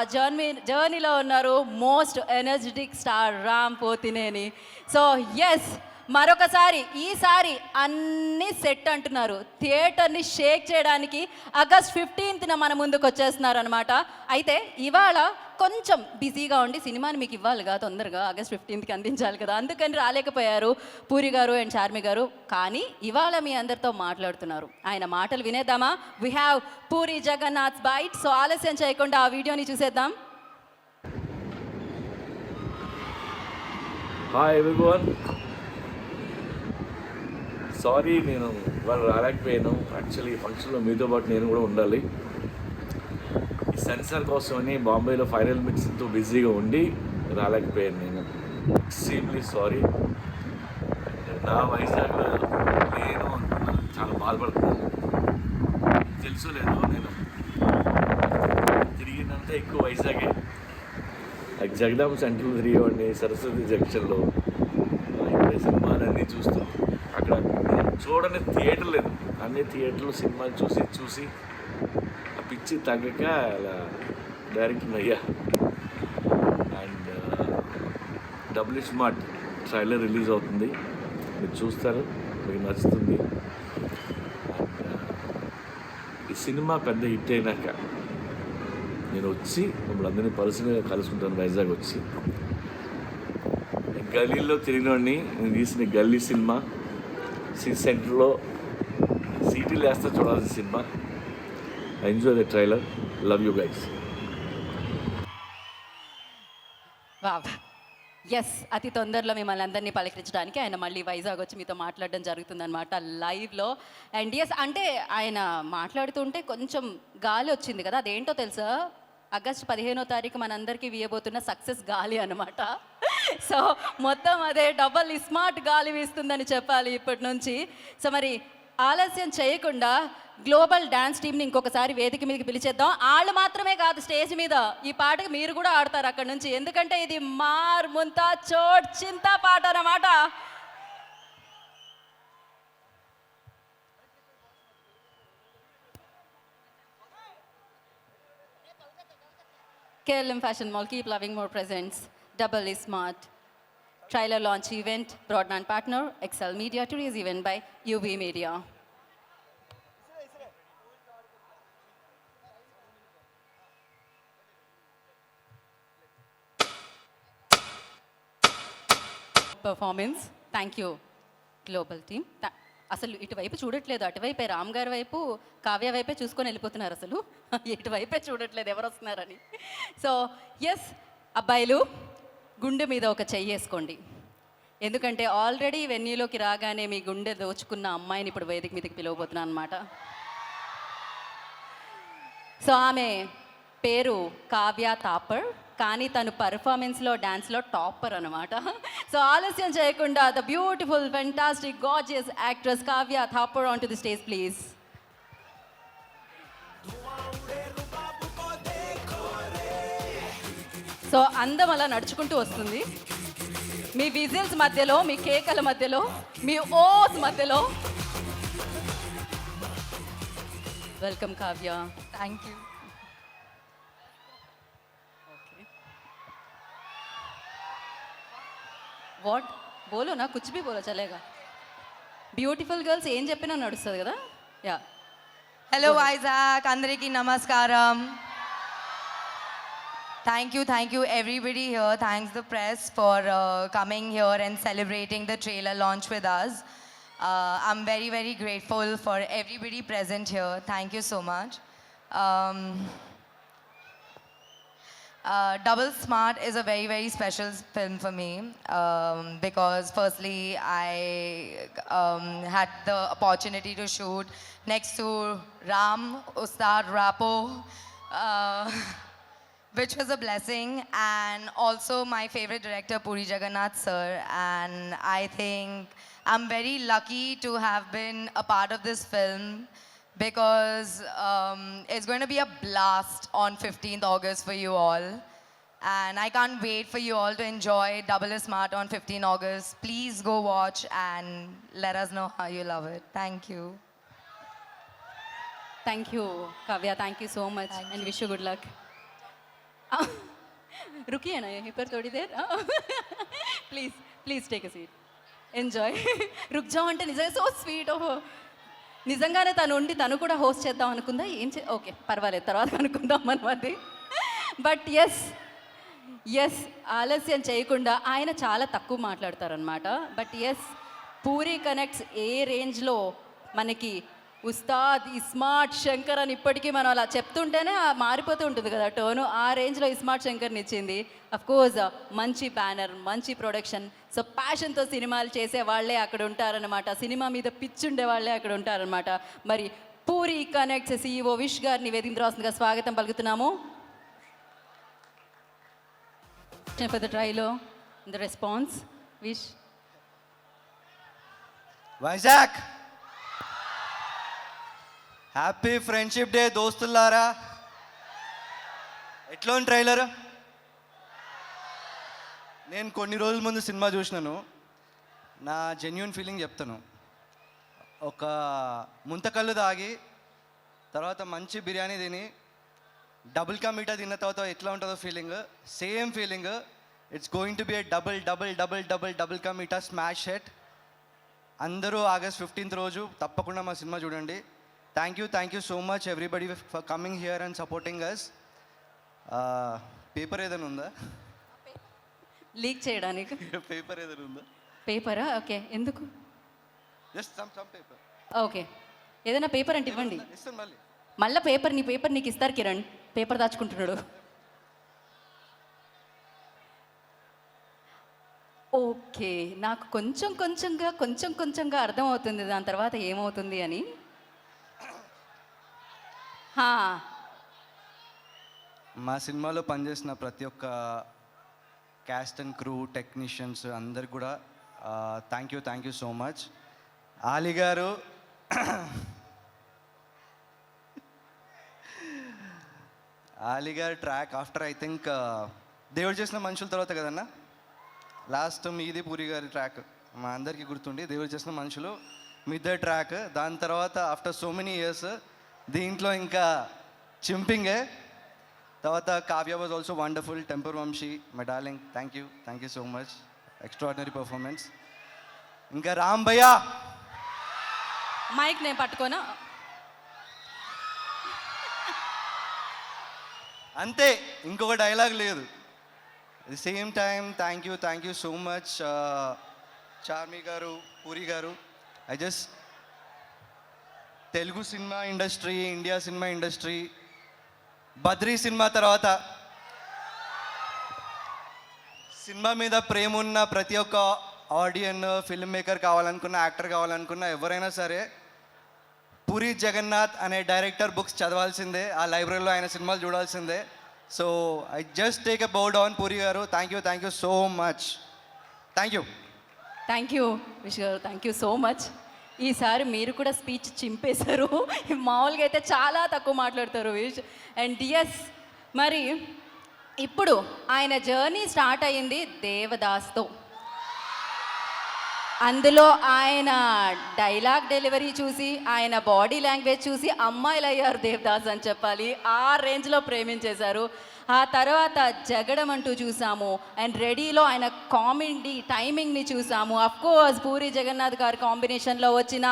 జర్నీలో ఉన్నారు most energetic star Ram Pothineni. So yes, మరొకసారి ఈసారి అన్ని సెట్ అంటున్నారు. థియేటర్ని షేక్ చేయడానికి ఆగస్ట్ 15న మన ముందుకు వచ్చేస్తున్నారు అనమాట. అయితే ఇవాళ కొంచెం బిజీగా ఉండి సినిమాని మీకు ఇవ్వాలిగా తొందరగా ఆగస్ట్ 15కి అందించాలి కదా, అందుకని రాలేకపోయారు పూరి గారు అండ్ చార్మి గారు. కానీ ఇవాళ మీ అందరితో మాట్లాడుతున్నారు. ఆయన మాటలు వినేద్దామా? We have Puri Jagannath byte. So ఆలస్యం చేయకుండా ఆ వీడియోని చూసేద్దాం. హాయ్ ఎవ్రీవన్, సారీ నేను ఇవాళ రాలేకపోయాను. యాక్చువల్లీ ఫంక్షన్లో మీతో పాటు నేను కూడా ఉండాలి. ఈ సెన్సార్ కోసమని బాంబేలో ఫైనల్ మిక్సింగ్తో బిజీగా ఉండి రాలేకపోయాను. నేను ఎక్స్ట్రీమ్లీ సారీ. నా వైజాగ్లో నేను చాలా బాధపడుతున్నాను. కూర్చోలేదు నేను తిరిగినంత ఎక్కువ వైజాగే జగదాంబ సెంటర్లో తిరిగేవాడిని, సరస్వతి జంక్షన్లో ఇక్కడ సినిమాలన్నీ చూస్తూ అక్కడ చూడని థియేటర్ లేదు, అన్ని థియేటర్లో సినిమాలు చూసి ఆ పిచ్చి తగ్గక అలా డైరెక్టర్ అయ్యా. And double smart trailer release అవుతుంది, మీరు చూస్తారు, మీకు నచ్చుతుంది. ఈ సినిమా పెద్ద హిట్ అయినాక నేను వచ్చి మిమ్మల్ని అందరినీ పర్సనల్గా కలుసుకుంటాను వైజాగ్ వచ్చి. గల్లీలో తిరిగినోడిని, నేను తీసిన గల్లీ సినిమా సిటీ సెంటర్లో సీటీలు వేస్తే చూడాల్సిన సినిమా. Enjoy the trailer, love you guys. Wow, yes, అతి తొందరలో మిమ్మల్ని అందరినీ పలకరించడానికి ఆయన మళ్ళీ వైజాగ్ వచ్చి మీతో మాట్లాడడం జరుగుతుందన్నమాట లైవ్లో. అండ్ ఎస్, అంటే ఆయన మాట్లాడుతుంటే కొంచెం గాలి వచ్చింది కదా, అదేంటో తెలుసా? ఆగస్టు 15వ తారీఖు మనందరికీ వీయబోతున్న సక్సెస్ గాలి అనమాట. సో మొత్తం అదే డబల్ స్మార్ట్ గాలి వీస్తుందని చెప్పాలి ఇప్పటి నుంచి. సో మరి ఆలస్యం చేయకుండా గ్లోబల్ డ్యాన్స్ టీమ్ని ఇంకొకసారి వేదిక మీదకి పిలిచేద్దాం. వాళ్ళు మాత్రమే కాదు, స్టేజ్ మీద ఈ పాటకి మీరు కూడా ఆడతారు అక్కడ నుంచి, ఎందుకంటే ఇది మార్ ముంతా చోట్ చింతా పాట అన్నమాట. KLM Fashion Mall, Keep Loving More presents Double Smart trailer launch event, broadband partner Excel Media, today's event by UV Media. Performance, thank you global team. అసలు ఇటువైపు చూడట్లేదు, అటువైపే రామ్ గారి వైపు, కావ్య వైపే చూసుకొని వెళ్ళిపోతున్నారు, అసలు ఇటువైపే చూడట్లేదు ఎవరు వస్తున్నారని. సో ఎస్, అబ్బాయిలు గుండె మీద ఒక చెయ్యి వేసుకోండి, ఎందుకంటే ఆల్రెడీ వెన్యూలోకి రాగానే మీ గుండె దోచుకున్న అమ్మాయిని ఇప్పుడు వేదిక మీదకి పిలవబోతున్నాను అనమాట. సో ఆమె పేరు కావ్య థాపర్, కానీ తను పర్ఫార్మెన్స్లో డాన్స్లో టాపర్ అనమాట. సో ఆలస్యం చేయకుండా the beautiful fantastic gorgeous actress Kavya Thapar on to the stage please. So అందం అలా నడుచుకుంటూ వస్తుంది, మీ విజిల్స్ మధ్యలో, మీ కేకల మధ్యలో, మీ ఓస్ మధ్యలో. Welcome Kavya. Thank you. What బోలో నా కుచ్ బి బోలో చలేగా. బ్యూటిఫుల్ గర్ల్స్ ఏం చెప్పినా నడుస్తుంది కదా. యా, హలో వైజాగ్, అందరికీ నమస్కారం. Thank you everybody here. Thanks the press for coming here and celebrating the trailer launch with us. I'm very, very grateful for everybody present here. Thank you so much. Double Smart is a very, very special film for me because firstly I had the opportunity to shoot next to Ram, Ustad Rapo, which was a blessing, and also my favorite director Puri Jagannath sir, and I think I'm very lucky to have been a part of this film because it's going to be a blast on 15th August for you all, and I can't wait for you all to enjoy Double Smart on 15 August. Please go watch and let us know how you love it. Thank you. Thank you Kavya, thank you so much and wish you good luck. रुकिए ना यहीं पर थोड़ी देर. Please take a seat, enjoy. రుక్ జావ్ అంటే నిజంగా సో స్వీట్. ఓహో, నిజంగానే తను ఉండి తను కూడా హోస్ట్ చేద్దాం అనుకుందా, ఓకే పర్వాలేదు తర్వాత అనుకుందాం మనం అది. బట్ ఎస్ ఆలస్యం చేయకుండా, ఆయన చాలా తక్కువ మాట్లాడతారనమాట. బట్ ఎస్, పూరి కనెక్ట్స్ ఏ రేంజ్లో మనకి ఉస్తాద్ ఇస్మార్ట్ శంకర్ అని ఇప్పటికీ మనం అలా చెప్తుంటేనే మారిపోతూ ఉంటుంది కదా టోను, ఆ రేంజ్లో ఇస్మార్ట్ శంకర్ని ఇచ్చింది. అఫ్కోర్స్ మంచి బ్యానర్, మంచి ప్రొడక్షన్. సో ప్యాషన్తో సినిమాలు చేసే వాళ్ళే అక్కడ ఉంటారనమాట, సినిమా మీద పిచ్చుండే వాళ్ళే అక్కడ ఉంటారనమాట. మరి పూరి కనెక్ట్స్ CEO విష్ గారిని వేదికరాస్తుందిగా స్వాగతం పలుకుతున్నాము. for the trailer, the response, Vish. Vizag happy friendship day దోస్తులారా. ఎట్లా ఉంది ట్రైలర్? నేను కొన్ని రోజుల ముందు సినిమా చూసినాను. నా జెన్యున్ ఫీలింగ్ చెప్తాను. ఒక ముంతకల్లు తాగి తర్వాత మంచి బిర్యానీ తిని డబుల్ కా మీఠా తిన్న తర్వాత ఎట్లా ఉంటుందో feeling, same feeling. It's going to be a double double double double double కా మీఠా స్మాష్ హిట్. అందరూ August 15th రోజు తప్పకుండా మా సినిమా చూడండి. Thank you so much everybody for coming here and supporting us. Paper ఏదైనా ఉందా? లీక్ చేయడానికి పేపర్ ఏదైనా ఉందా? పేపరా? ఓకే, ఎందుకు? Just some paper. ఓకే, ఏదైనా పేపర్ అంటే ఇవ్వండి. ఇస్తాను మళ్ళీ. మళ్ళీ పేపర్ నీకు ఇస్తారు కిరణ్. పేపర్ దాచుకుంటున్నాడు. ఓకే, నాకు కొంచెం కొంచెంగా అర్థమవుతుంది దాని తర్వాత ఏమవుతుంది అని. మా సినిమాలో పనిచేసిన ప్రతి ఒక్క క్యాస్ట్ అండ్ క్రూ, టెక్నీషియన్స్ అందరికి కూడా thank you so much. Ali గారు ట్రాక్ ఆఫ్టర్ ఐ థింక్ దేవుడు చేసిన మనుషుల తర్వాత కదన్నా లాస్ట్ మీది పూరి గారి ట్రాక్ మా అందరికీ గుర్తుండి, దేవుడు చేసిన మనుషులు మీ ఇద్దరు ట్రాక్. దాని తర్వాత ఆఫ్టర్ సో మెనీ ఇయర్స్ దీంట్లో ఇంకా చింపింగే. తర్వాత Kavya was also wonderful. Temper Vamsi my darling, thank you so much, extraordinary performance. ఇంకా రామ్ భయ్యా, మైక్ నేను పట్టుకోనా? అంతే, ఇంకొక డైలాగ్ లేదు. At the same time thank you so much Charmi గారు, పూరి గారు. Telugu cinema industry, India cinema industry, Badri cinema తర్వాత సినిమా మీద ప్రేమ ఉన్న ప్రతి ఒక్క ఆడియన్, ఫిల్మ్ మేకర్ కావాలనుకున్న, యాక్టర్ కావాలనుకున్న ఎవరైనా సరే పూరి జగన్నాథ్ అనే డైరెక్టర్ బుక్స్ చదవాల్సిందే, ఆ లైబ్రరీలో ఆయన సినిమాలు చూడాల్సిందే. So I just take a bow down Puri garu. Thank you so much. Thank you Vish garu, thank you so much. ఈసారి మీరు కూడా స్పీచ్ చింపేశారు. మామూలుగా అయితే చాలా తక్కువ మాట్లాడతారు విష్. అండ్ ఎస్, మరి ఇప్పుడు ఆయన జర్నీ స్టార్ట్ అయ్యింది దేవదాస్తో. అందులో ఆయన డైలాగ్ డెలివరీ చూసి, ఆయన బాడీ లాంగ్వేజ్ చూసి అమ్మాయిలు అయ్యారు దేవదాస్ అని చెప్పాలి. ఆ రేంజ్లో ప్రేమించేశారు. ఆ తర్వాత జగడం అంటూ చూసాము. అండ్ రెడీలో ఆయన కామెడీ టైమింగ్ని చూసాము. అఫ్కోర్స్ పూరి జగన్నాథ్ గారి కాంబినేషన్లో వచ్చిన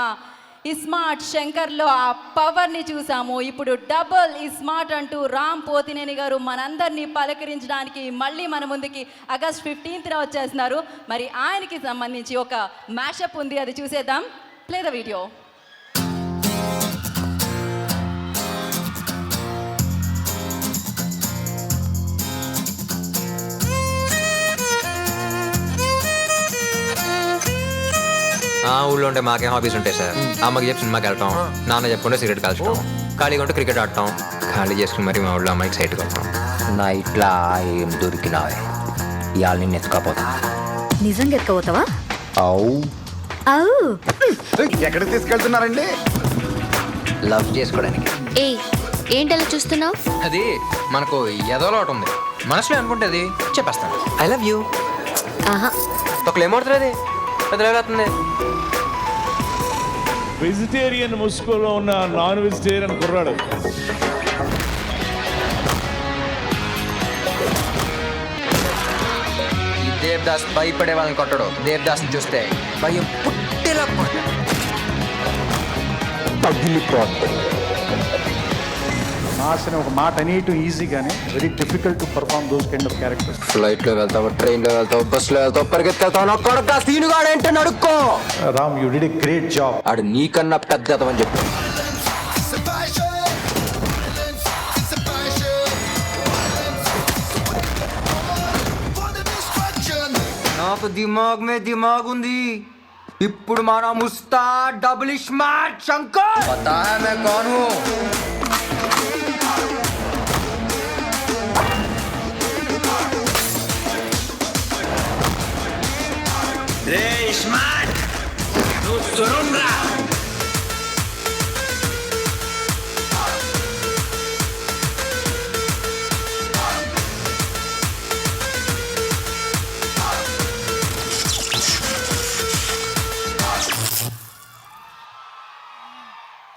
ఇస్మార్ట్ శంకర్లో ఆ పవర్ని చూసాము. ఇప్పుడు డబుల్ ఇస్మార్ట్ అంటూ రామ్ పోతినేని గారు మనందరినీ పలకరించడానికి మళ్ళీ మన ముందుకి August 15th వచ్చేస్తున్నారు. మరి ఆయనకి సంబంధించి ఒక మ్యాషప్ ఉంది, అది చూసేద్దాం. Play the video. ఊళ్ళో ఉంటే మాకేం హాబీస్ ఉంటాయి సార్. అమ్మకి చెప్పి సినిమాకి వెళ్తాం, నాన్న చెప్పుకుంటే సిగరెట్ కాల్చడం, ఖాళీగా ఉంటే క్రికెట్ ఆడటం, ఖాళీ చేసుకుని మరి మా ఊళ్ళో అమ్మాయికి సైట్కి వెళ్తాం. నా ఇట్లా ఏం దొరికినా ఇవాళ నేను ఎత్తుకపోతా. నిజంగా ఎత్తుకోతావా? ఎక్కడికి తీసుకెళ్తున్నారండి? లవ్ చేసుకోవడానికి. ఏంటలా చూస్తున్నావు? అది మనకు ఎదోలో ఒకటి ఉంది, మనసులో అనుకుంటే అది చెప్పేస్తాను. I love you. ఒకళ్ళు ఏమవుతుంది, అది పెద్దవుతుంది. వెజిటేరియన్ ముసుగులో ఉన్న నాన్ వెజిటేరియన్ కుర్రాడు. ఈ దేవదాస్ భయపడే వాళ్ళని కొట్టడు. దేవదాస్ చూస్తే భయం పుట్టేలా పగిలిపోతుంది. మాస్ ఒక మాట అనేటు ఈజీగానే very difficult to perform those kind of characters. ఫ్లైట్లో వెళ్తావు, ట్రైన్లో వెళ్తావు, బస్సులో వెళ్తావు, పరిగెత్తుకెళ్తావు. నా కొడుకు సీనుగాడు ఏంటని అడుక్కో. Ram, you did a great job. ఆడు నీకన్నా పెద్దతమని చెప్పు. నాకు దిమాగ్ మే దిమాగ్ ఉంది. ఇప్పుడు మన ముస్తా డబుల్ స్మార్ట్ శంకర్. పతా హై मैं कौन हूं. రే స్మార్ట్, నువ్వు సురుండ్రా.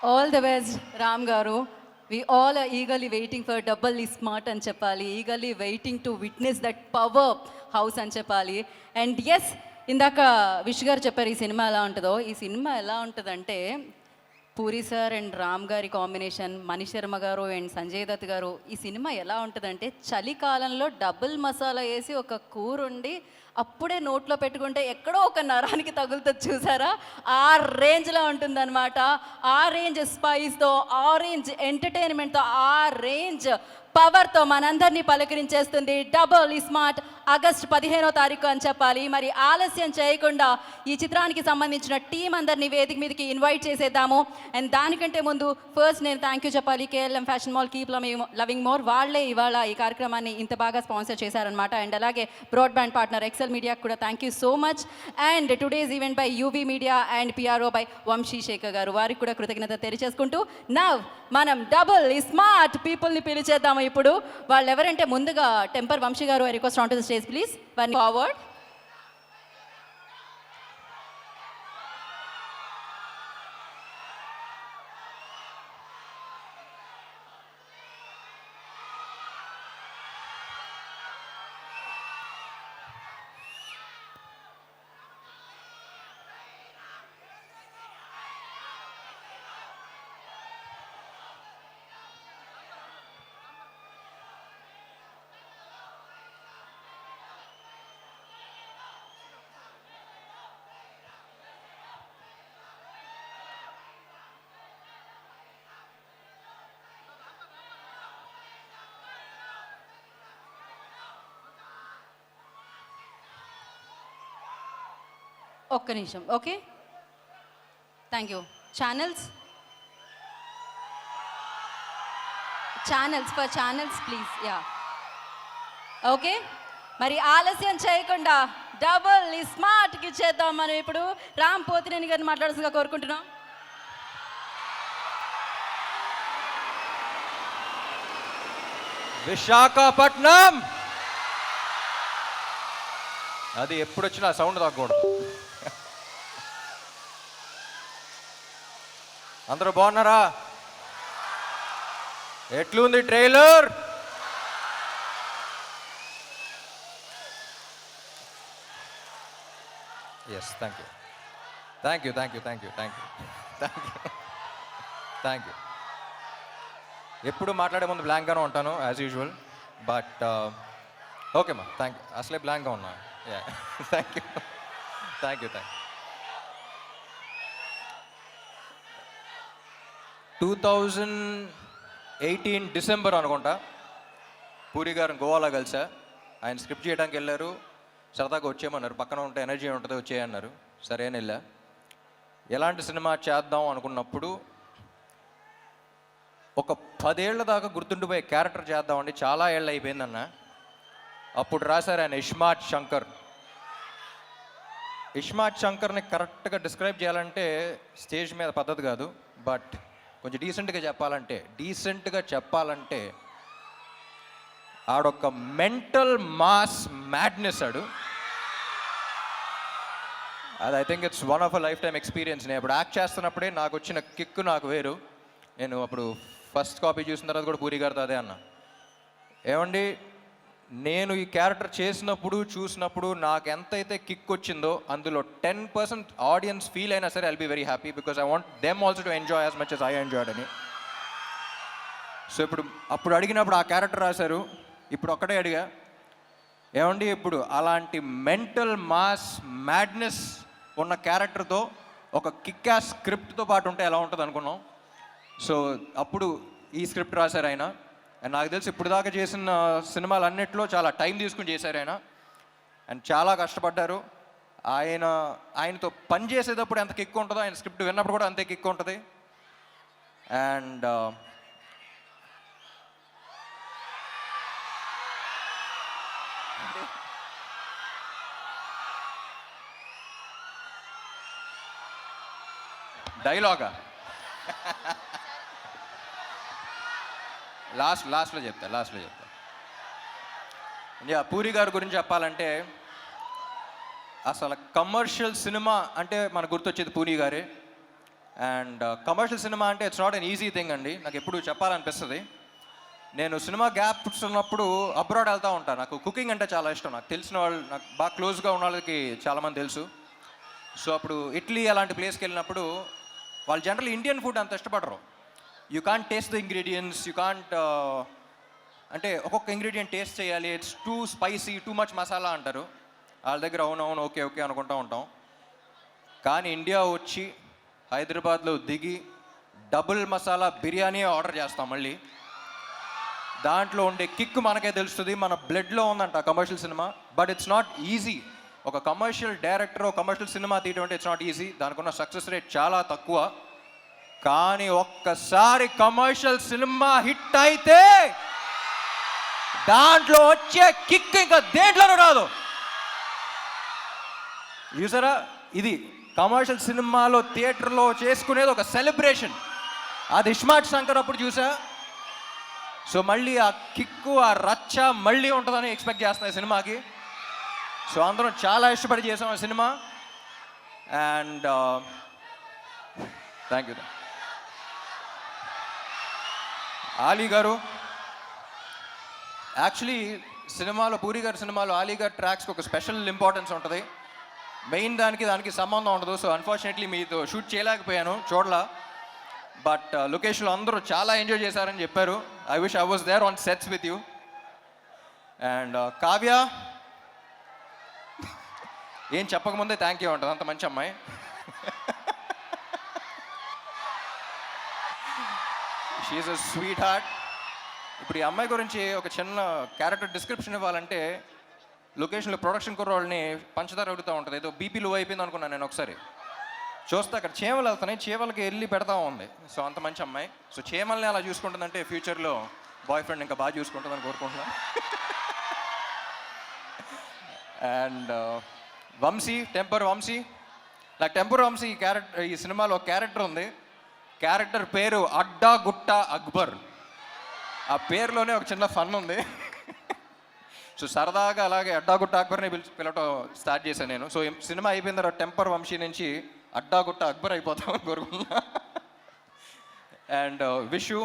ఆల్ ద బెస్ట్ రామ్ గారు. We all are eagerly waiting for Double is Smart అని చెప్పాలి, eagerly waiting to witness that power house అని చెప్పాలి. అండ్ ఎస్, ఇందాక విష్ గారు చెప్పారు ఈ సినిమా ఎలా ఉంటుందో. ఈ సినిమా ఎలా ఉంటుందంటే పూరి సార్ అండ్ రామ్ గారి కాంబినేషన్, మణి శర్మ గారు అండ్ సంజయ్ దత్ గారు, ఈ సినిమా ఎలా ఉంటుందంటే చలికాలంలో డబుల్ మసాలా వేసి ఒక కూర ఉండి అప్పుడే నోట్లో పెట్టుకుంటే ఎక్కడో ఒక నరానికి తగులుతుంది చూసారా, ఆ రేంజ్లో ఉంటుందన్నమాట. ఆ రేంజ్ స్పైస్తో, ఆ రేంజ్ ఎంటర్టైన్మెంట్తో, ఆ రేంజ్ పవర్తో మనందరినీ పలకరించేస్తుంది డబుల్ స్మార్ట్ ఆగస్టు 15వ తారీఖు అని చెప్పాలి. మరి ఆలస్యం చేయకుండా ఈ చిత్రానికి సంబంధించిన టీం అందరినీ వేదిక మీదకి ఇన్వైట్ చేసేద్దాము. అండ్ దానికంటే ముందు ఫస్ట్ నేను థ్యాంక్ యూ చెప్పాలి KLM fashion mall, keep loving more. వాళ్ళే ఇవాళ ఈ కార్యక్రమాన్ని ఇంత బాగా స్పాన్సర్ చేశారనమాట. అండ్ అలాగే బ్రాడ్బ్యాండ్ పార్ట్నర్ ఎక్సెల్ మీడియాకి కూడా thank you so much. And today's event by UV media and PRO by Vamsi Shekar garu, వారికి కూడా కృతజ్ఞత తెలియజేసుకుంటూ నవ్ మనం డబుల్ స్మార్ట్ పీపుల్ని పిలిచేద్దాము. ఇప్పుడు వాళ్ళు ఎవరంటే ముందుగా టెంపర్ వంశీ గారు, I request on to the stage please. Forward. ఒక్క నిమిషం, okay, thank you. Channels for channels please, yeah, okay. మరి ఆలస్యం చేయకుండా డబుల్ స్మార్ట్కి ఇచ్చేద్దాం మనం. ఇప్పుడు రామ్ పోతినేని గారిని మాట్లాడాల్సిందిగా కోరుకుంటున్నాం. విశాఖపట్నం, అది ఎప్పుడు వచ్చినా సౌండ్ తగ్గకూడదు. అందరూ బాగున్నారా? ఎట్లుంది trailer? Yes, thank you, thank you, thank you, thank you, thank you, thank you, thank you. ఎప్పుడు మాట్లాడే ముందు బ్లాంక్గానే ఉంటాను యాజ్ యూజువల్, బట్ ఓకే మా, థ్యాంక్ యూ. అసలే బ్లాంక్గా ఉన్నా. Yeah, thank you, thank you, thank you. 2018 December అనుకుంటా పూరి గారిని గోవాలో కలిసా. ఆయన స్క్రిప్ట్ చేయడానికి వెళ్ళారు, సరదాగా వచ్చేయమన్నారు, పక్కన ఉంటే ఎనర్జీ ఉంటుంది వచ్చేయన్నారు. సరే అని వెళ్ళా. ఎలాంటి సినిమా చేద్దాం అనుకున్నప్పుడు ఒక 10 ఏళ్ల దాకా గుర్తుండిపోయే క్యారెక్టర్ చేద్దామండి, చాలా ఏళ్ళు అయిపోయిందన్న. అప్పుడు రాశారు ఆయన ఇస్మార్ట్ శంకర్. ఇస్మార్ట్ శంకర్ని కరెక్ట్గా డిస్క్రైబ్ చేయాలంటే స్టేజ్ మీద పద్ధతి కాదు, బట్ కొంచెం డీసెంట్గా చెప్పాలంటే ఆడొక మెంటల్ మాస్ మ్యాడ్నెస్ ఆడు. అది I think it's one of a life time experience. నేను ఇప్పుడు యాక్ట్ చేస్తున్నప్పుడే నాకు వచ్చిన కిక్ నాకు వేరు. నేను అప్పుడు ఫస్ట్ కాపీ చూసిన తర్వాత కూడా పూరి గారితో అదే అన్నా, ఏమండి నేను ఈ క్యారెక్టర్ చూసినప్పుడు నాకు ఎంతైతే కిక్ వచ్చిందో అందులో 10% ఆడియన్స్ ఫీల్ అయినా సరే I'll be very happy, because I want them also to enjoy as much as I enjoyed అని. సో అప్పుడు అడిగినప్పుడు ఆ క్యారెక్టర్ రాశారు. ఇప్పుడు ఒక్కటే అడిగా, ఏమండి ఇప్పుడు అలాంటి మెంటల్ మాస్ మ్యాడ్నెస్ ఉన్న క్యారెక్టర్తో ఒక కిక్ యాస్ స్క్రిప్ట్తో పాటు ఉంటే ఎలా ఉంటుంది అనుకున్నాం. సో అప్పుడు ఈ స్క్రిప్ట్ రాశారు ఆయన. అండ్ నాకు తెలిసి ఇప్పుడు దాకా చేసిన సినిమాలు అన్నిట్లో చాలా టైం తీసుకుని చేశారు ఆయన. అండ్ చాలా కష్టపడ్డారు. ఆయనతో పని చేసేటప్పుడు ఎంత కిక్ ఉంటుందో ఆయన స్క్రిప్ట్ విన్నప్పుడు కూడా అంతే కిక్ ఉంటుంది. అండ్ డైలాగా లాస్ట్లో చెప్తా. యా, పూరి గారి గురించి చెప్పాలంటే అసలు కమర్షియల్ సినిమా అంటే మనకు గుర్తొచ్చేది పూరి గారే. అండ్ కమర్షియల్ సినిమా అంటే it's not an easy thing అండి. నాకు ఎప్పుడు చెప్పాలనిపిస్తుంది. నేను సినిమా గ్యాప్స్ ఉన్నప్పుడు అబ్రాడ్ వెళ్తూ ఉంటాను. నాకు కుకింగ్ అంటే చాలా ఇష్టం. నాకు తెలిసిన వాళ్ళు, నాకు బాగా క్లోజ్గా ఉన్న వాళ్ళకి చాలామంది తెలుసు. సో అప్పుడు ఇటలీ అలాంటి ప్లేస్కి వెళ్ళినప్పుడు వాళ్ళు జనరల్ ఇండియన్ ఫుడ్ అంత ఇష్టపడరు. You can't taste the ingredients, you can't అంటే ఒక్కొక్క ఇంగ్రీడియంట్ టేస్ట్ చేయాలి, it's two spicy, too much masala అంటారు. వాళ్ళ దగ్గర అవునవును ఓకే ఓకే అనుకుంటూ ఉంటాం. కానీ ఇండియా వచ్చి హైదరాబాద్లో దిగి డబుల్ మసాలా బిర్యానీ ఆర్డర్ చేస్తాం. మళ్ళీ దాంట్లో ఉండే కిక్ మనకే తెలుస్తుంది, మన బ్లడ్లో ఉందంట commercial cinema. But it's not easy. ఒక కమర్షియల్ డైరెక్టర్ కమర్షియల్ సినిమా తీయడం అంటే ఇట్స్ నాట్ ఈజీ. దానికి ఉన్న సక్సెస్ రేట్ చాలా తక్కువ. కానీ ఒక్కసారి కమర్షియల్ సినిమా హిట్ అయితే దాంట్లో వచ్చే కిక్ ఇంకా దేంట్లోనూ రాదు. చూసారా, ఇది కమర్షియల్ సినిమాలో థియేటర్లో చేసుకునేది ఒక సెలబ్రేషన్. అది ఇస్మార్ట్ శంకర్ అప్పుడు చూసా. సో మళ్ళీ ఆ కిక్కు, ఆ రచ్చ మళ్ళీ ఉంటుందని ఎక్స్పెక్ట్ చేస్తున్నాయి సినిమాకి. సో అందరం చాలా ఇష్టపడి చేసాం ఆ cinema. And thank you. Ali గారు యాక్చువల్లీ సినిమాలో, పూరి గారి సినిమాలో ఆలీ గారి ట్రాక్స్కి ఒక స్పెషల్ ఇంపార్టెన్స్ ఉంటుంది. మెయిన్ దానికి సంబంధం ఉండదు. సో అన్ఫార్చునేట్లీ మీతో షూట్ చేయలేకపోయాను, చూడలా. బట్ లొకేషన్లో అందరూ చాలా ఎంజాయ్ చేశారని చెప్పారు. I wish I was there on sets with you. And Kavya ఏం చెప్పకముందే థ్యాంక్ యూ ఉంటుంది, అంత మంచి అమ్మాయి. She's a sweetheart. ఇప్పుడు ఈ అమ్మాయి గురించి ఒక చిన్న క్యారెక్టర్ డిస్క్రిప్షన్ ఇవ్వాలంటే, లొకేషన్లో ప్రొడక్షన్ కుర్రోళ్ళని పంచదార అడుగుతూ ఉంటుంది. ఏదో బీపీ లో అయిపోయింది అనుకున్నాను నేను. ఒకసారి చూస్తే అక్కడ చీమలు వెళ్తున్నాయి, చీమలకి వెళ్ళి పెడతా ఉంది. సో అంత మంచి అమ్మాయి. సో చీమల్ని అలా చూసుకుంటుందంటే ఫ్యూచర్లో బాయ్ ఫ్రెండ్ ఇంకా బాగా చూసుకుంటుందని కోరుకుంటున్నాను. And Vamsi, Temper Vamsi. నాకు టెంపర్ వంశీ ఈ సినిమాలో ఒక క్యారెక్టర్ ఉంది. క్యారెక్టర్ పేరు అడ్డా గుట్ట అక్బర్. ఆ పేరులోనే ఒక చిన్న ఫన్ ఉంది. సో సరదాగా అలాగే అడ్డాగుట్ట అక్బర్ని పిలవటం స్టార్ట్ చేశాను నేను. సో సినిమా అయిపోయిన తర్వాత టెంపర్ వంశీ నుంచి అడ్డాగుట్ట అక్బర్ అయిపోతామని కోరుకున్నా. And Vishu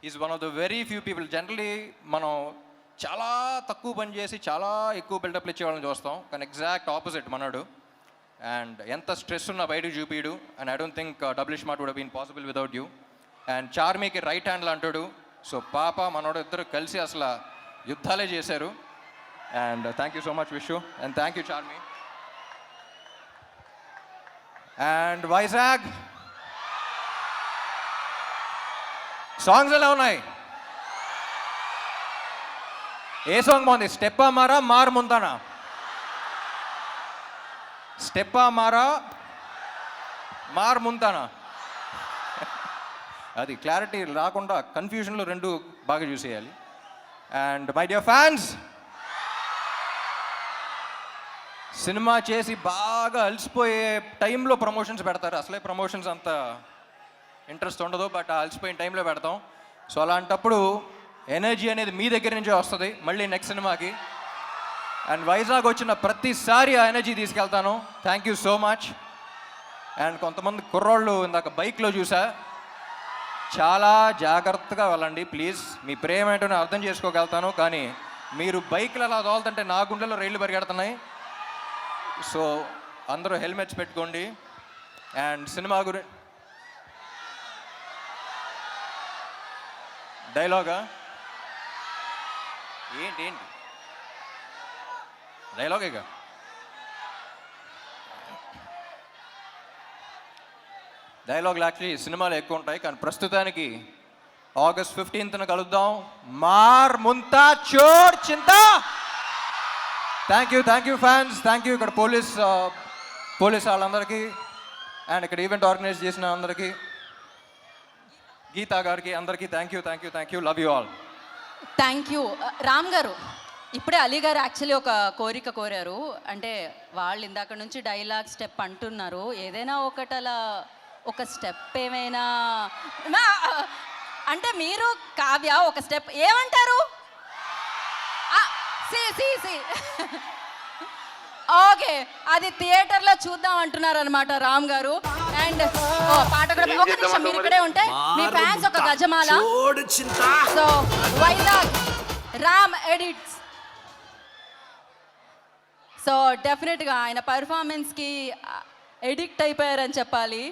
is one of the very few people. Generally మనం చాలా తక్కువ పని చేసి చాలా ఎక్కువ బిల్డప్లు ఇచ్చేవాళ్ళని చూస్తాం, కానీ ఎగ్జాక్ట్ ఆపోజిట్ మనోడు. అండ్ ఎంత స్ట్రెస్ ఉన్నా బయటకు చూపిడు. And I don't think double smart would have been possible without you. And చార్మీకి రైట్ హ్యాండ్లో అంటాడు. సో పాప మనోడు ఇద్దరు కలిసి అసలు యుద్ధాలే చేశారు. And thank you so much Vishu. And thank you Charmy. And Vizag songs ఎలా ఉన్నాయి? ఏ సాంగ్ బాగుంది? స్టెప్పా మారా మార్ ముంతానా? స్టెప్పా మారా మార్ ముంతానా? అది క్లారిటీ రాకుండా కన్ఫ్యూజన్లో రెండు బాగా చూసేయాలి. And my dear fans, cinema చేసి బాగా అలసిపోయే టైంలో ప్రమోషన్స్ పెడతారు. అసలే ప్రమోషన్స్ అంత ఇంట్రెస్ట్ ఉండదు, బట్ ఆ అలసిపోయిన టైంలో పెడతాం. సో అలాంటప్పుడు ఎనర్జీ అనేది మీ దగ్గర నుంచే వస్తుంది మళ్ళీ నెక్స్ట్ సినిమాకి. అండ్ వైజాగ్ వచ్చిన ప్రతిసారి ఆ ఎనర్జీ తీసుకెళ్తాను. Thank you so much. And కొంతమంది కుర్రోళ్ళు ఇందాక బైక్లో చూసా, చాలా జాగ్రత్తగా వెళ్ళండి ప్లీజ్. మీ ప్రేమ ఏంటో నేను అర్థం చేసుకోగలుగుతాను, కానీ మీరు బైక్లు అలా తోలుతుంటే నా గుండెలో రైళ్లు పరిగెడుతున్నాయి. సో అందరూ హెల్మెట్స్ పెట్టుకోండి. అండ్ సినిమా డైలాగా ఏంటి డైలాగేగా? డైలాగులు యాక్చువల్లీ సినిమాలో ఎక్కువ ఉంటాయి, కానీ ప్రస్తుతానికి August 15th కలుద్దాం. మార్ ముంతా చోర్ చింతా. Thank you fans. Thank you ఇక్కడ పోలీస్ వాళ్ళందరికీ, అండ్ ఇక్కడ ఈవెంట్ ఆర్గనైజ్ చేసిన అందరికీ, గీతా గారికి, అందరికీ thank you. Love you all. Thank you. Ram garu, ఇప్పుడే అలీ గారు యాక్చువల్లీ ఒక కోరిక కోరారు. అంటే వాళ్ళు ఇందాక నుంచి డైలాగ్ స్టెప్ అంటున్నారు, ఏదైనా ఒకటి అలా ఒక స్టెప్ ఏమైనా అంటే మీరు కావ్య ఒక స్టెప్ ఏమంటారు? ఓకే, అది థియేటర్లో చూద్దాం అంటున్నారు అనమాట రామ్ గారు. అండ్ పాట కూడా ఒక నిమిషం మీరు ఇక్కడే ఉంటే మీ ఫ్యాన్స్ ఒక గజమాల. So Vizag Ram edits. So డెఫినెట్గా ఆయన పర్ఫార్మెన్స్కి ఎడిక్ట్ అయిపోయారని చెప్పాలి.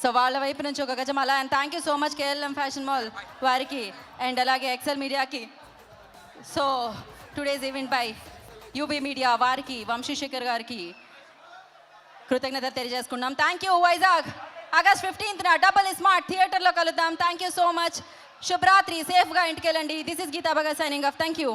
సో వాళ్ళ వైపు నుంచి ఒక గజమాల. And thank you so much KLM fashion mall వారికి అండ్ అలాగే ఎక్సెల్ మీడియాకి. So today's event by UB media వారికి, వంశీశేఖర్ గారికి కృతజ్ఞత తెలియజేసుకున్నాం. Thank you Vizag. ఆగస్ట్ 15న డబుల్ స్మార్ట్ థియేటర్లో కలుద్దాం. Thank you so much. శుభరాత్రి, సేఫ్గా ఇంటికి వెళ్ళండి. This is Geeta Bhagat signing off. Thank you.